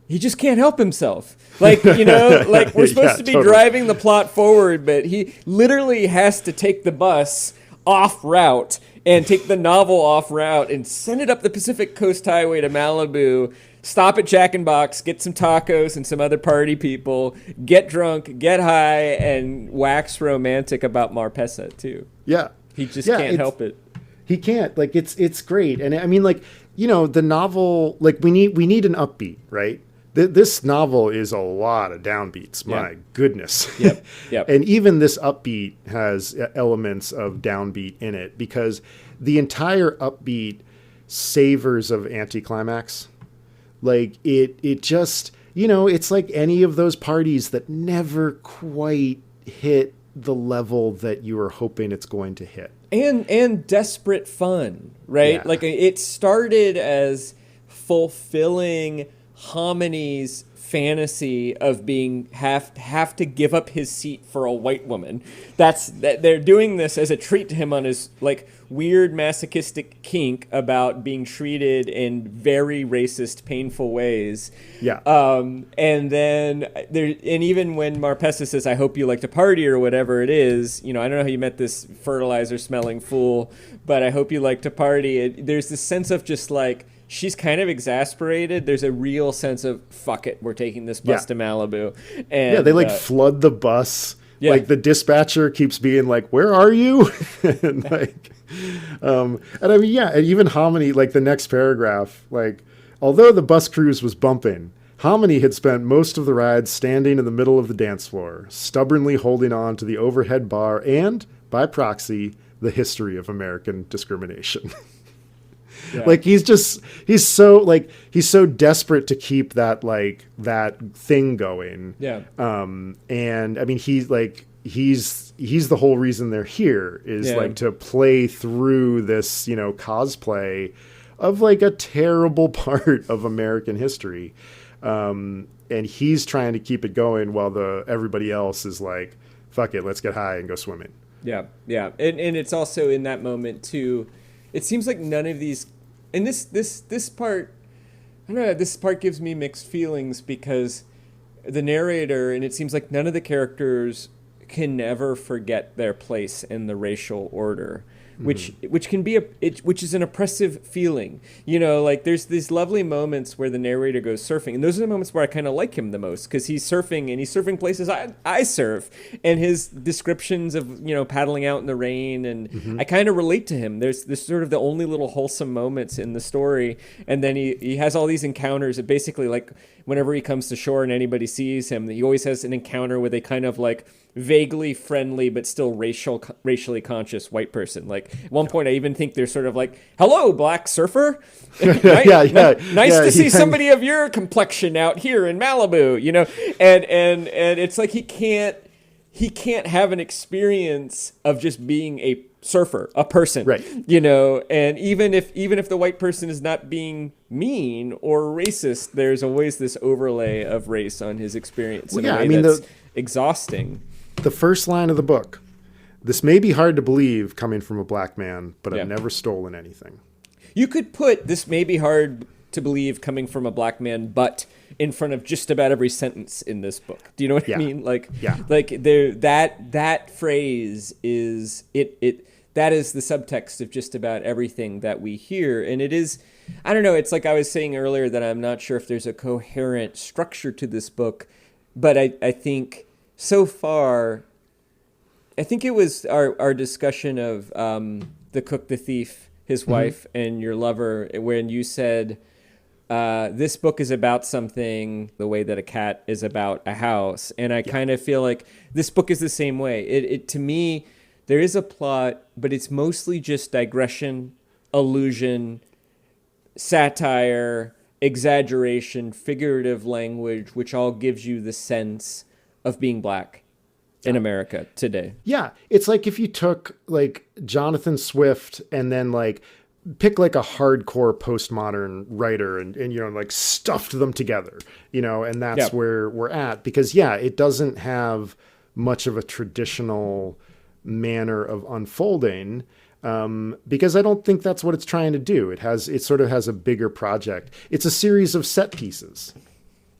he just can't help himself. Like, like we're supposed to be driving the plot forward, but he literally has to take the bus off route and take the novel off route and send it up the Pacific Coast Highway to Malibu, stop at Jack in Box, get some tacos and some other party people, get drunk, get high, and wax romantic about Marpessa, too. Yeah. He just can't help it. He can't. Like, it's great. And I mean, like, the novel, like, we need an upbeat, right? This novel is a lot of downbeats. My goodness. Yep. And even this upbeat has elements of downbeat in it because the entire upbeat savors of anticlimax. Like it just, it's like any of those parties that never quite hit the level that you were hoping it's going to hit. And desperate fun, right? Yeah. Like it started as fulfilling Homony's fantasy of being have to give up his seat for a white woman. That they're doing this as a treat to him on his like weird masochistic kink about being treated in very racist, painful ways. Yeah. And then even when Marpessa says, "I hope you like to party" or whatever it is, I don't know how you met this fertilizer-smelling fool, but I hope you like to party. There's this sense of just like, she's kind of exasperated. There's a real sense of, fuck it, we're taking this bus to Malibu. And they flood the bus. Yeah. Like the dispatcher keeps being like, "Where are you?" and like, and I mean, and even Hominy, like the next paragraph, like, Although the bus cruise was bumping, Hominy had spent most of the ride standing in the middle of the dance floor, stubbornly holding on to the overhead bar and, by proxy, the history of American discrimination. Yeah. Like he's so desperate to keep that thing going. Yeah. And I mean he's the whole reason they're here is to play through this, cosplay of like a terrible part of American history. And he's trying to keep it going while everybody else is like, fuck it, let's get high and go swimming. Yeah. Yeah. And it's also in that moment too, it seems like none of these, and this part, I don't know, this part gives me mixed feelings because the narrator, and it seems like none of the characters can never forget their place in the racial order, which can be which is an oppressive feeling. Like there's these lovely moments where the narrator goes surfing, and those are the moments where I kind of like him the most because he's surfing places I surf, and his descriptions of paddling out in the rain, and I kind of relate to him. There's this sort of the only little wholesome moments in the story, and then he has all these encounters that basically like whenever he comes to shore and anybody sees him, he always has an encounter with a kind of like vaguely friendly but still racially conscious white person. Like at one point I even think they're sort of like, hello, black surfer. Nice to see somebody of your complexion out here in Malibu, and it's like he can't have an experience of just being a surfer, a person, right? And even if the white person is not being mean or racist, there's always this overlay of race on his experience in a way that's exhausting. The first line of the book, this may be hard to believe coming from a black man, but I've never stolen anything. You could put this may be hard to believe coming from a black man, but in front of just about every sentence in this book. Do you know what I mean? Like there, that phrase is it that is the subtext of just about everything that we hear. And it is, I don't know, it's like I was saying earlier that I'm not sure if there's a coherent structure to this book, but I think so far, I think it was our discussion of The Cook, the Thief, his wife, and your lover, when you said, this book is about something the way that a cat is about a house. And I kind of feel like this book is the same way. It to me, there is a plot, but it's mostly just digression, allusion, satire, exaggeration, figurative language, which all gives you the sense of being black in America today. Yeah. It's like if you took like Jonathan Swift and then like pick like a hardcore postmodern writer and like stuffed them together, and that's where we're at, because it doesn't have much of a traditional manner of unfolding, because I don't think that's what it's trying to do. It sort of has a bigger project. It's a series of set pieces.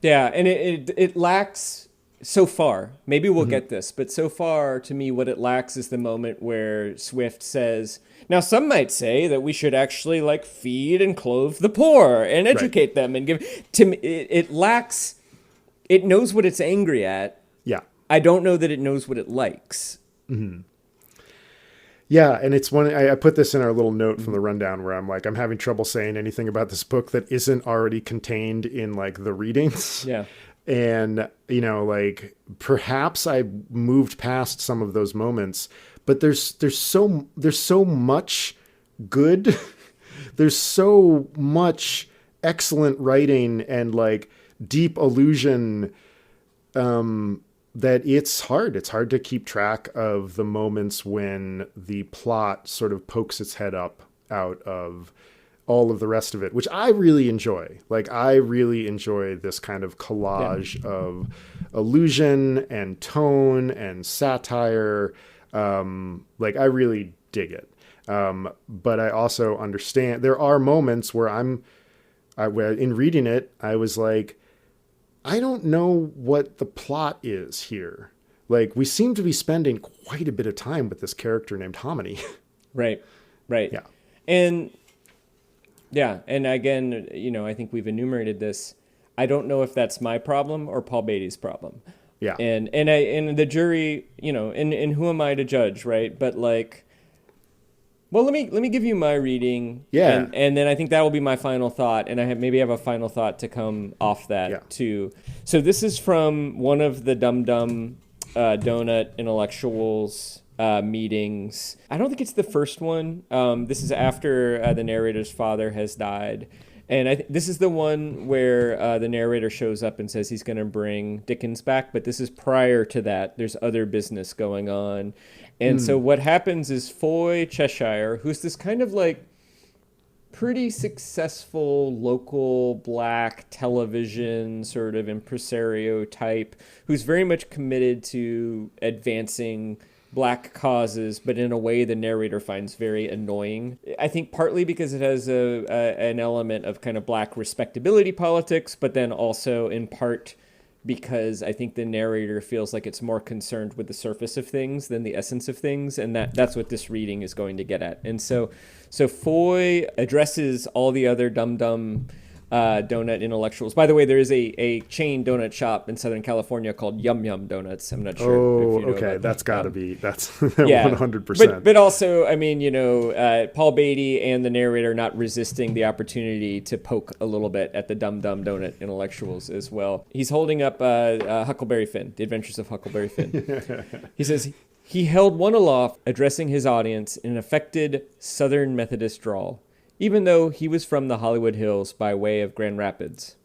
Yeah. And it lacks so far, maybe we'll get this, but so far to me, what it lacks is the moment where Swift says, now some might say that we should actually like feed and clothe the poor and educate them and give to me. It lacks, it knows what it's angry at. Yeah. I don't know that it knows what it likes. Mm-hmm. Yeah. And it's I put this in our little note from the rundown where I'm like, I'm having trouble saying anything about this book that isn't already contained in like the readings. Yeah. And, like perhaps I moved past some of those moments, but there's so much good. There's so much excellent writing and like deep allusion, that it's hard to keep track of the moments when the plot sort of pokes its head up out of all of the rest of it, which I really enjoy. Like I really enjoy this kind of collage of allusion and tone and satire. Like I really dig it. But I also understand there are moments where where in reading it, I was like, I don't know what the plot is here. Like we seem to be spending quite a bit of time with this character named Hominy. Right. Yeah. And again, I think we've enumerated this. I don't know if that's my problem or Paul Beatty's problem. Yeah. And the jury, and who am I to judge, right? But like, Well, let me give you my reading. Yeah. And then I think that will be my final thought, and maybe have a final thought to come off that Yeah. too. So this is from one of the Dum Dum Donut intellectuals meetings. I don't think it's the first one. This is after the narrator's father has died. And this is the one where the narrator shows up and says he's going to bring Dickens back, but this is prior to that. There's other business going on. And so what happens is Foy Cheshire, who's this kind of like pretty successful local black television sort of impresario type, who's very much committed to advancing black causes, but in a way the narrator finds very annoying. I think partly because it has an element of kind of black respectability politics, but then also in part because I think the narrator feels like it's more concerned with the surface of things than the essence of things, and that's what this reading is going to get at. And so Foy addresses all the other dum-dum donut intellectuals. By the way, there is a chain donut shop in Southern California called Yum Yum Donuts. I'm not sure. Oh, if you know okay. about That's that. got to be, that's Yeah, 100%. But also, I mean, Paul Beatty and the narrator not resisting the opportunity to poke a little bit at the Dum Dum Donut intellectuals as well. He's holding up Huckleberry Finn, The Adventures of Huckleberry Finn. He says, he held one aloft, addressing his audience in an affected Southern Methodist drawl, even though he was from the Hollywood Hills by way of Grand Rapids.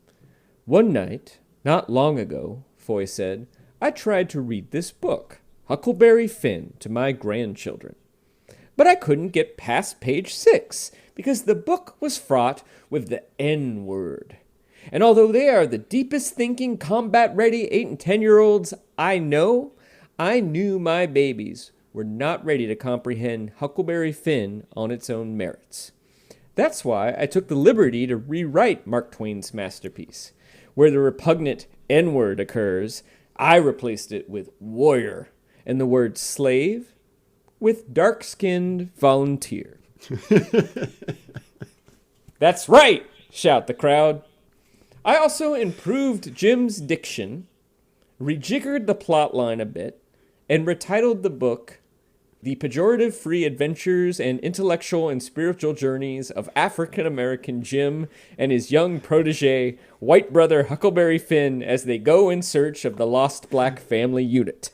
One night, not long ago, Foy said, I tried to read this book, Huckleberry Finn, to my grandchildren. But I couldn't get past page 6 because the book was fraught with the N-word. And although they are the deepest thinking, combat-ready 8 and 10-year-olds I know, I knew my babies were not ready to comprehend Huckleberry Finn on its own merits. That's why I took the liberty to rewrite Mark Twain's masterpiece. Where the repugnant N-word occurs, I replaced it with warrior, and the word slave with dark-skinned volunteer. That's right, shout the crowd. I also improved Jim's diction, rejiggered the plot line a bit, and retitled the book The Pejorative-Free Adventures and Intellectual and Spiritual Journeys of African-American Jim and his young protege, white brother Huckleberry Finn, as they go in search of the lost black family unit.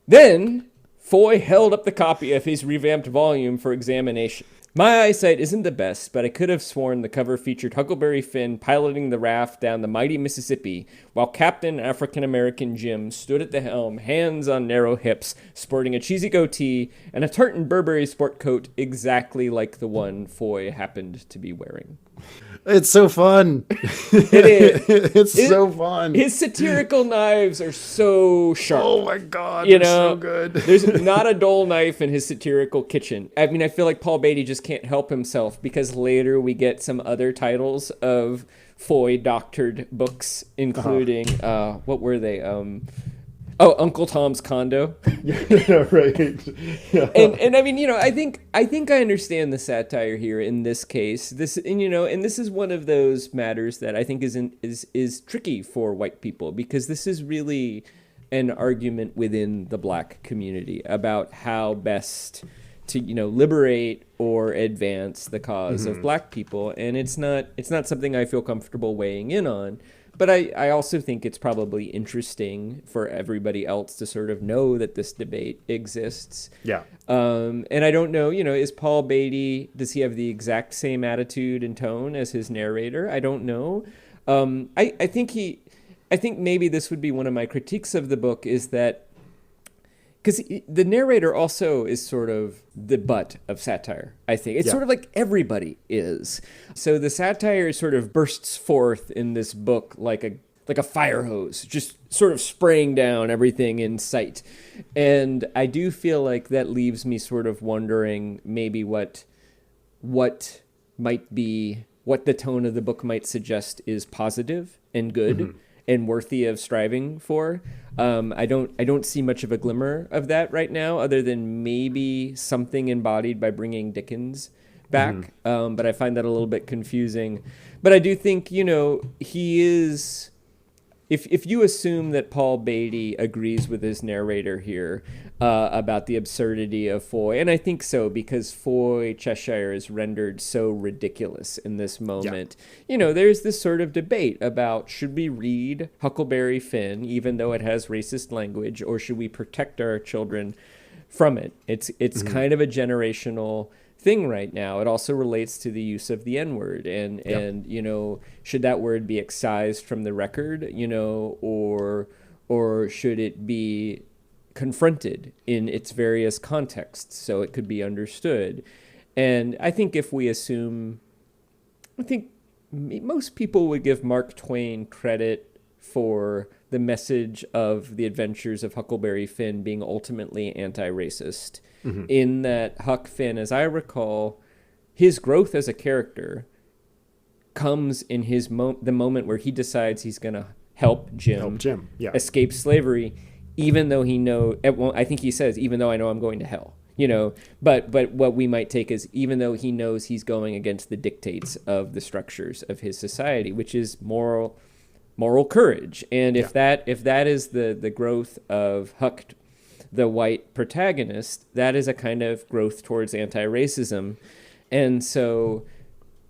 Then, Foy held up the copy of his revamped volume for examination. My eyesight isn't the best, but I could have sworn the cover featured Huckleberry Finn piloting the raft down the mighty Mississippi, while Captain African-American Jim stood at the helm, hands on narrow hips, sporting a cheesy goatee and a tartan Burberry sport coat exactly like the one Foy happened to be wearing. It's so fun. It is. It's so fun. His satirical knives are so sharp. Oh my God, You they're know, so good. There's not a dull knife in his satirical kitchen. I mean, I feel like Paul Beatty just can't help himself because later we get some other titles of Foy doctored books, including, what were they? Uncle Tom's Condo. Yeah, right. Yeah. And I mean, I think I understand the satire here in this case. And this is one of those matters that I think is tricky for white people, because this is really an argument within the black community about how best to liberate or advance the cause of black people, and it's not something I feel comfortable weighing in on. But I also think it's probably interesting for everybody else to sort of know that this debate exists. Yeah. And I don't know, is Paul Beatty, does he have the exact same attitude and tone as his narrator? I don't know. I think maybe this would be one of my critiques of the book, is that because the narrator also is sort of the butt of satire, I think. It's sort of like everybody is. So the satire sort of bursts forth in this book like a fire hose, just sort of spraying down everything in sight. And I do feel like that leaves me sort of wondering maybe what might be, what the tone of the book might suggest is positive and good and worthy of striving for. I don't see much of a glimmer of that right now, other than maybe something embodied by bringing Dickens back. But I find that a little bit confusing. But I do think, he is, if you assume that Paul Beatty agrees with his narrator here about the absurdity of Foy, and I think so, because Foy Cheshire is rendered so ridiculous in this moment. There's this sort of debate about, should we read Huckleberry Finn even though it has racist language, or should we protect our children from it? It's kind of a generational thing right now. It also relates to the use of the N-word, and should that word be excised from the record, or should it be confronted in its various contexts so it could be understood? And I think most people would give Mark Twain credit for the message of the adventures of Huckleberry Finn being ultimately anti-racist, in that Huck Finn, as I recall, his growth as a character comes in the moment where he decides he's going to help Jim escape slavery, even though I think he says, even though I know I'm going to hell. But what we might take is, even though he knows he's going against the dictates of the structures of his society, which is moral courage. And if that is the growth of Huck, the white protagonist, that is a kind of growth towards anti-racism. And so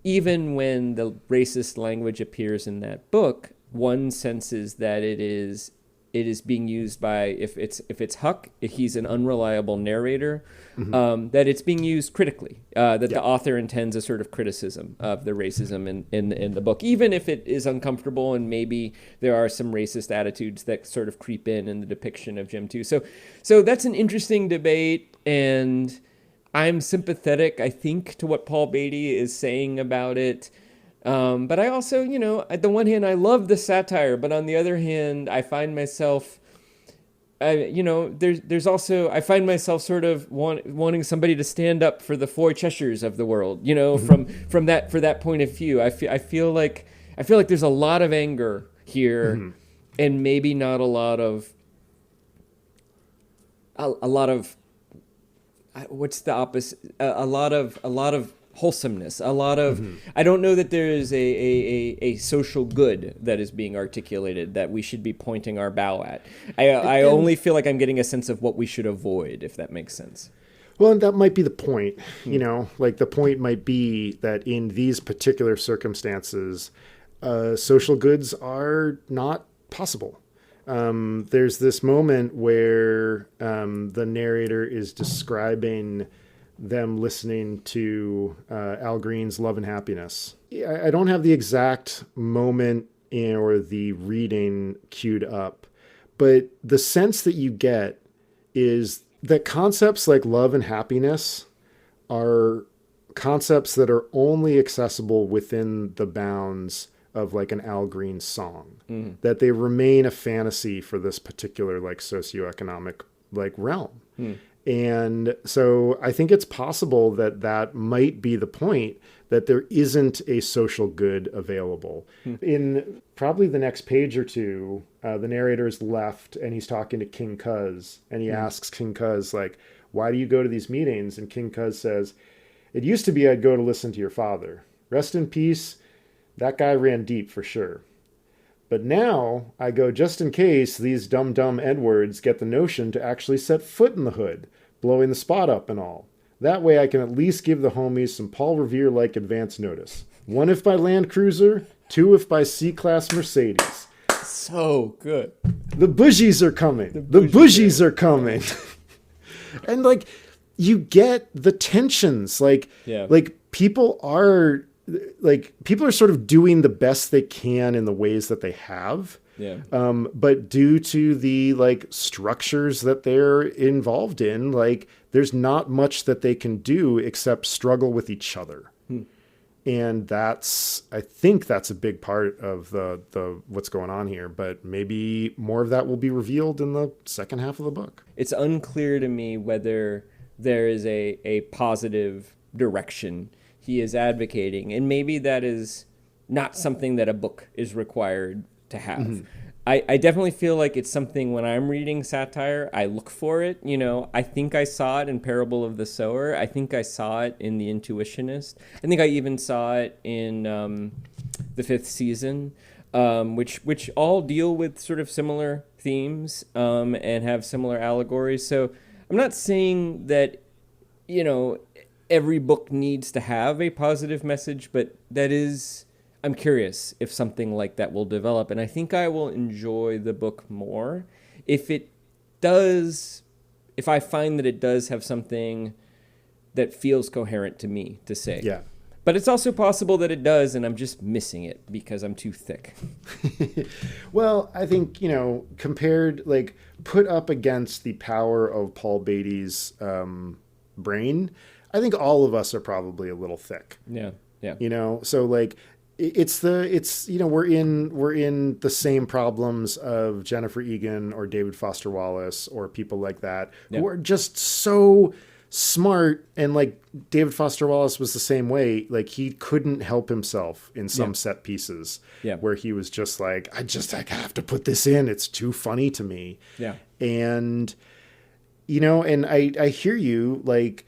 even when the racist language appears in that book, one senses that it is being used by, if it's Huck, if he's an unreliable narrator, that it's being used critically, the author intends a sort of criticism of the racism in the book, even if it is uncomfortable, and maybe there are some racist attitudes that sort of creep in the depiction of Jim too. So that's an interesting debate, and I'm sympathetic, I think, to what Paul Beatty is saying about it. But I also, at the one hand, I love the satire, but on the other hand, I find myself, there's also, I find myself sort of wanting somebody to stand up for the Foy Cheshires of the world, for that point of view. I feel like there's a lot of anger here, and maybe not a lot of what's the opposite? A lot of wholesomeness, a lot of, I don't know that there is a social good that is being articulated that we should be pointing our bow at. I only feel like I'm getting a sense of what we should avoid, if that makes sense. Well, and that might be the point, like the point might be that in these particular circumstances, social goods are not possible. There's this moment where the narrator is describing them listening to Al Green's Love and Happiness. I don't have the exact moment or the reading queued up, but the sense that you get is that concepts like love and happiness are concepts that are only accessible within the bounds of like an Al Green song, that they remain a fantasy for this particular like socioeconomic like realm. And so I think it's possible that might be the point, that there isn't a social good available. In probably the next page or two, the narrator's left and he's talking to King Cuz, and he asks King Cuz, like, why do you go to these meetings? And King Cuz says, it used to be I'd go to listen to your father. Rest in peace. That guy ran deep for sure. But now I go just in case these dumb Edwards get the notion to actually set foot in the hood, blowing the spot up and all. That way I can at least give the homies some Paul Revere-like advance notice. 1 if by Land Cruiser, 2 if by C-Class Mercedes. So good. The bougies are coming. The bougies are coming. And like, you get the tensions. Like people are sort of doing the best they can in the ways that they have. Yeah. But due to the like structures that they're involved in, like there's not much that they can do except struggle with each other. And I think that's a big part of the what's going on here, but maybe more of that will be revealed in the second half of the book. It's unclear to me whether there is a positive direction he is advocating, and maybe that is not something that a book is required to have. I definitely feel like it's something, when I'm reading satire, I look for it. I think I saw it in Parable of the Sower. I think I saw it in The Intuitionist. I think I even saw it in The Fifth Season. which all deal with sort of similar themes and have similar allegories. So I'm not saying that, you know, every book needs to have a positive message, but I'm curious if something like that will develop. And I think I will enjoy the book more if I find that it does have something that feels coherent to me to say. Yeah. But it's also possible that it does, and I'm just missing it because I'm too thick. Well, I think, you know, put up against the power of Paul Beatty's brain, I think all of us are probably a little thick. Yeah, yeah. You know, so like it's you know, we're in the same problems of Jennifer Egan or David Foster Wallace or people like that who are just so smart. And like David Foster Wallace was the same way. Like he couldn't help himself in some set pieces where he was just like, I have to put this in. It's too funny to me. Yeah. And, you know, and I hear you, like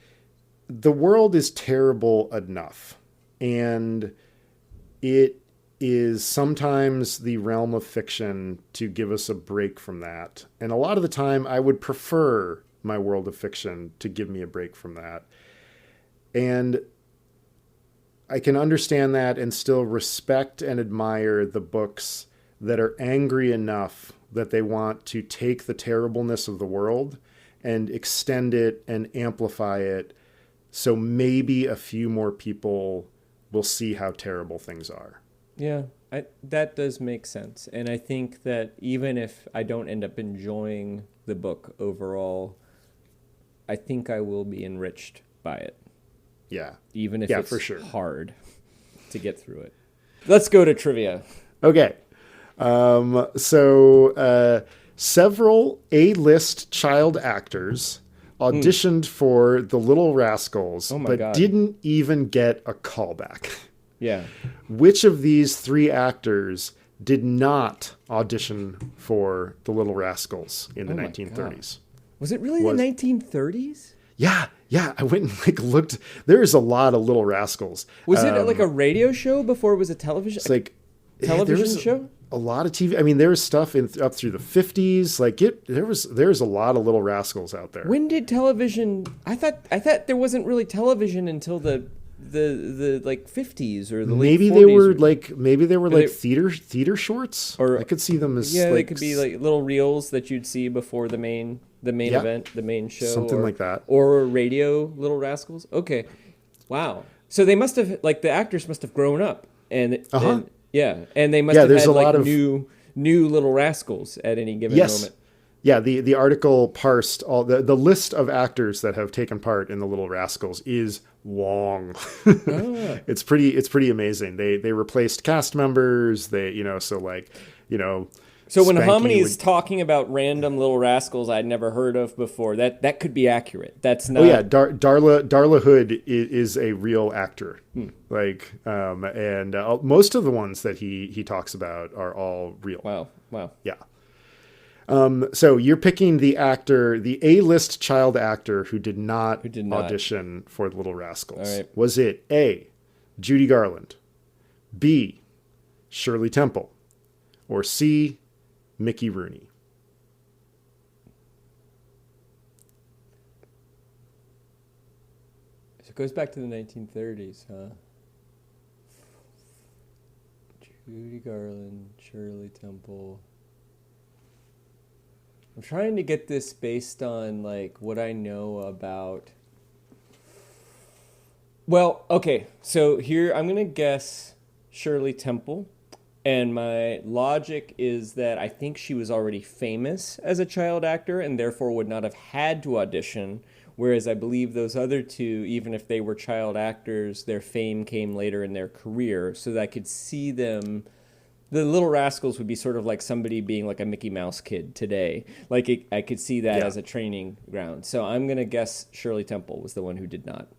the world is terrible enough, and it is sometimes the realm of fiction to give us a break from that. And a lot of the time I would prefer my world of fiction to give me a break from that. And I can understand that and still respect and admire the books that are angry enough that they want to take the terribleness of the world and extend it and amplify it. So maybe a few more people will see how terrible things are. Yeah, that does make sense. And I think that even if I don't end up enjoying the book overall, I think I will be enriched by it. Yeah. Even if it's for sure. hard to get through it. Let's go to trivia. Okay. Several A-list child actors auditioned for the Little Rascals, but didn't even get a callback. Yeah. Which of these three actors did not audition for the Little Rascals in the 1930s? Was it really the 1930s? Yeah. I went and looked. There's a lot of Little Rascals. Was it like a radio show before it was a television? It's like television show. A lot of TV. I mean, there was stuff up through the 50s. Like there's a lot of Little Rascals out there. When did television? I thought there wasn't really television until the like 50s or the late 40s. Maybe they were like theater shorts. Or I could see them as they could be like little reels that you'd see before the main event, the main show, something like that, or radio Little Rascals. Okay, wow. So they must have the actors must have grown up and they must have had a lot of new Little Rascals at any given moment. Yeah, the article parsed all the list of actors that have taken part in the Little Rascals is long. It's pretty amazing. They replaced cast members. So when Hominy is talking about random Little Rascals I'd never heard of before, that could be accurate. That's not. Oh yeah, Darla Hood is a real actor. And most of the ones that he talks about are all real. Wow. Yeah. So you're picking the A-list child actor who did not audition for the Little Rascals. All right. Was it A, Judy Garland, B, Shirley Temple, or C, Mickey Rooney? So it goes back to the 1930s, huh? Judy Garland, Shirley Temple. I'm trying to get this based on what I know about. Well, okay, so here I'm gonna guess Shirley Temple, and my logic is that I think she was already famous as a child actor and therefore would not have had to audition, whereas I believe those other two, even if they were child actors, their fame came later in their career, so that I could see them. The Little Rascals would be sort of like somebody being like a Mickey Mouse kid today. I could see that as a training ground. So I'm going to guess Shirley Temple was the one who did not.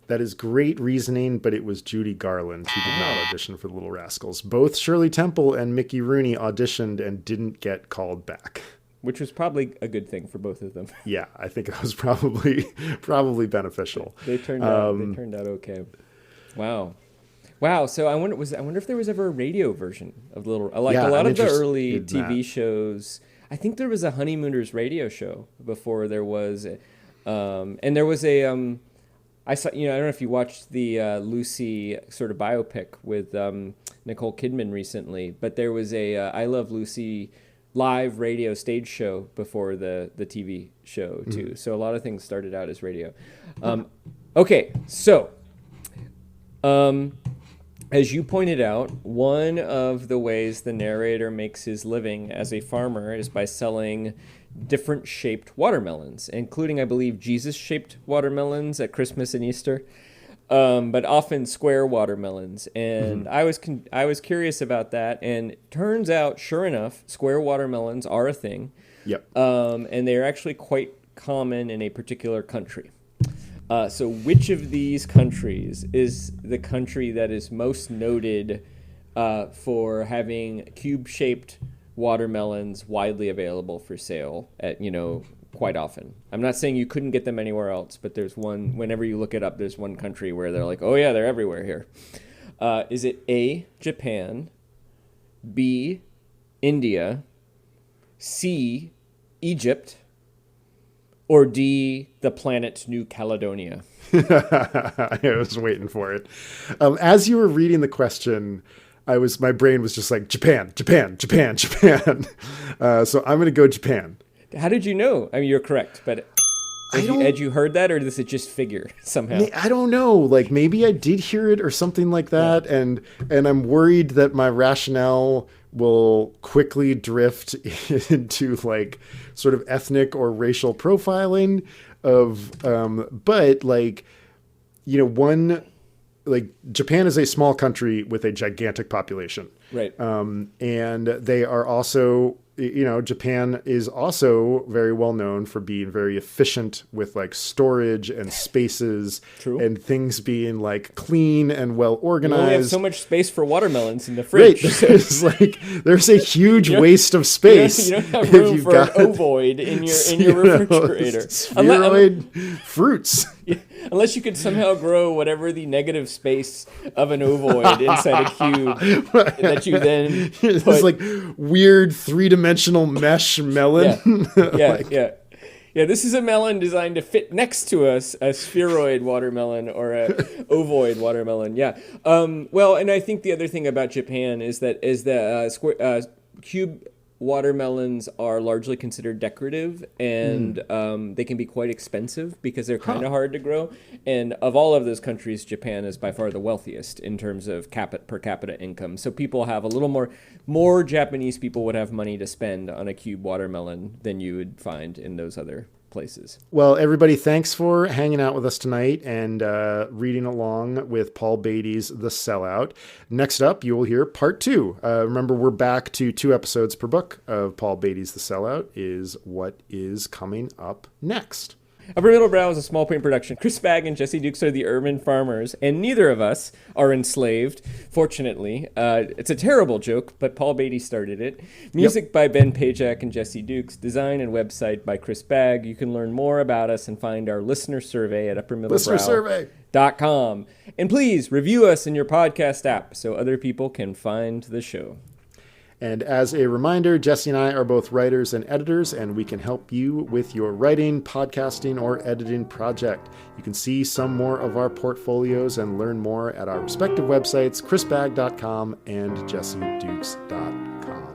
That is great reasoning, but it was Judy Garland who did not audition for the Little Rascals. Both Shirley Temple and Mickey Rooney auditioned and didn't get called back. Which was probably a good thing for both of them. Yeah, I think that was probably beneficial. They turned out okay. Wow. Wow. So I wonder if there was ever a radio version of Little, like Yeah, a lot I'm of the interested early in TV that. shows. I think there was a Honeymooners radio show before there was, and there was a, I saw, I don't know if you watched the Lucy sort of biopic with Nicole Kidman recently, but there was a I Love Lucy live radio stage show before the TV show too. So a lot of things started out as radio. Okay, so as you pointed out, one of the ways the narrator makes his living as a farmer is by selling different shaped watermelons, including, I believe, Jesus-shaped watermelons at Christmas and Easter, but often square watermelons. And I was curious about that, and it turns out, sure enough, square watermelons are a thing. Yep. And they're actually quite common in a particular country. So which of these countries is the country that is most noted for having cube-shaped watermelons widely available for sale at, quite often? I'm not saying you couldn't get them anywhere else, but there's one, whenever you look it up, there's one country where they're like, oh yeah, they're everywhere here. Is it A, Japan, B, India, C, Egypt, or D, the planet New Caledonia? I was waiting for it. As you were reading the question, my brain was just like, Japan, Japan, Japan, Japan. So I'm going to go Japan. How did you know? I mean, you're correct, but had you heard that, or does it just figure somehow? I don't know. Like, maybe I did hear it or something like that. Yeah. And I'm worried that my rationale will quickly drift into like sort of ethnic or racial profiling of, but like, Japan is a small country with a gigantic population. Right. And they are also, Japan is also very well known for being very efficient with like storage and spaces. True. And things being like clean and well organized. You only have so much space for watermelons in the fridge. Right. There's a huge waste of space. You don't have room for an ovoid in your refrigerator. Spheroid fruits. Yeah, unless you could somehow grow whatever the negative space of an ovoid inside a cube that you then put... It's like weird three-dimensional mesh melon. Yeah, this is a melon designed to fit next to us, a spheroid watermelon or a ovoid watermelon. Yeah. Well, and I think the other thing about Japan is that cube watermelons are largely considered decorative, and they can be quite expensive because they're kind of hard to grow. And of all of those countries, Japan is by far the wealthiest in terms of per capita income. So people have a little more Japanese people would have money to spend on a cube watermelon than you would find in those other places. Well, everybody, thanks for hanging out with us tonight and reading along with Paul Beatty's The Sellout. Next up, you will hear part 2. Remember, we're back to 2 episodes per book of Paul Beatty's The Sellout is what is coming up next. Upper Middlebrow is a small print production. Chris Bagg and Jesse Dukes are the urban farmers, and neither of us are enslaved, fortunately. It's a terrible joke, but Paul Beatty started it. Music by Ben Pajak and Jesse Dukes. Design and website by Chris Bagg. You can learn more about us and find our listener survey at uppermiddlebrow.com. And please review us in your podcast app so other people can find the show. And as a reminder, Jesse and I are both writers and editors, and we can help you with your writing, podcasting, or editing project. You can see some more of our portfolios and learn more at our respective websites, chrisbagg.com and jessedukes.com.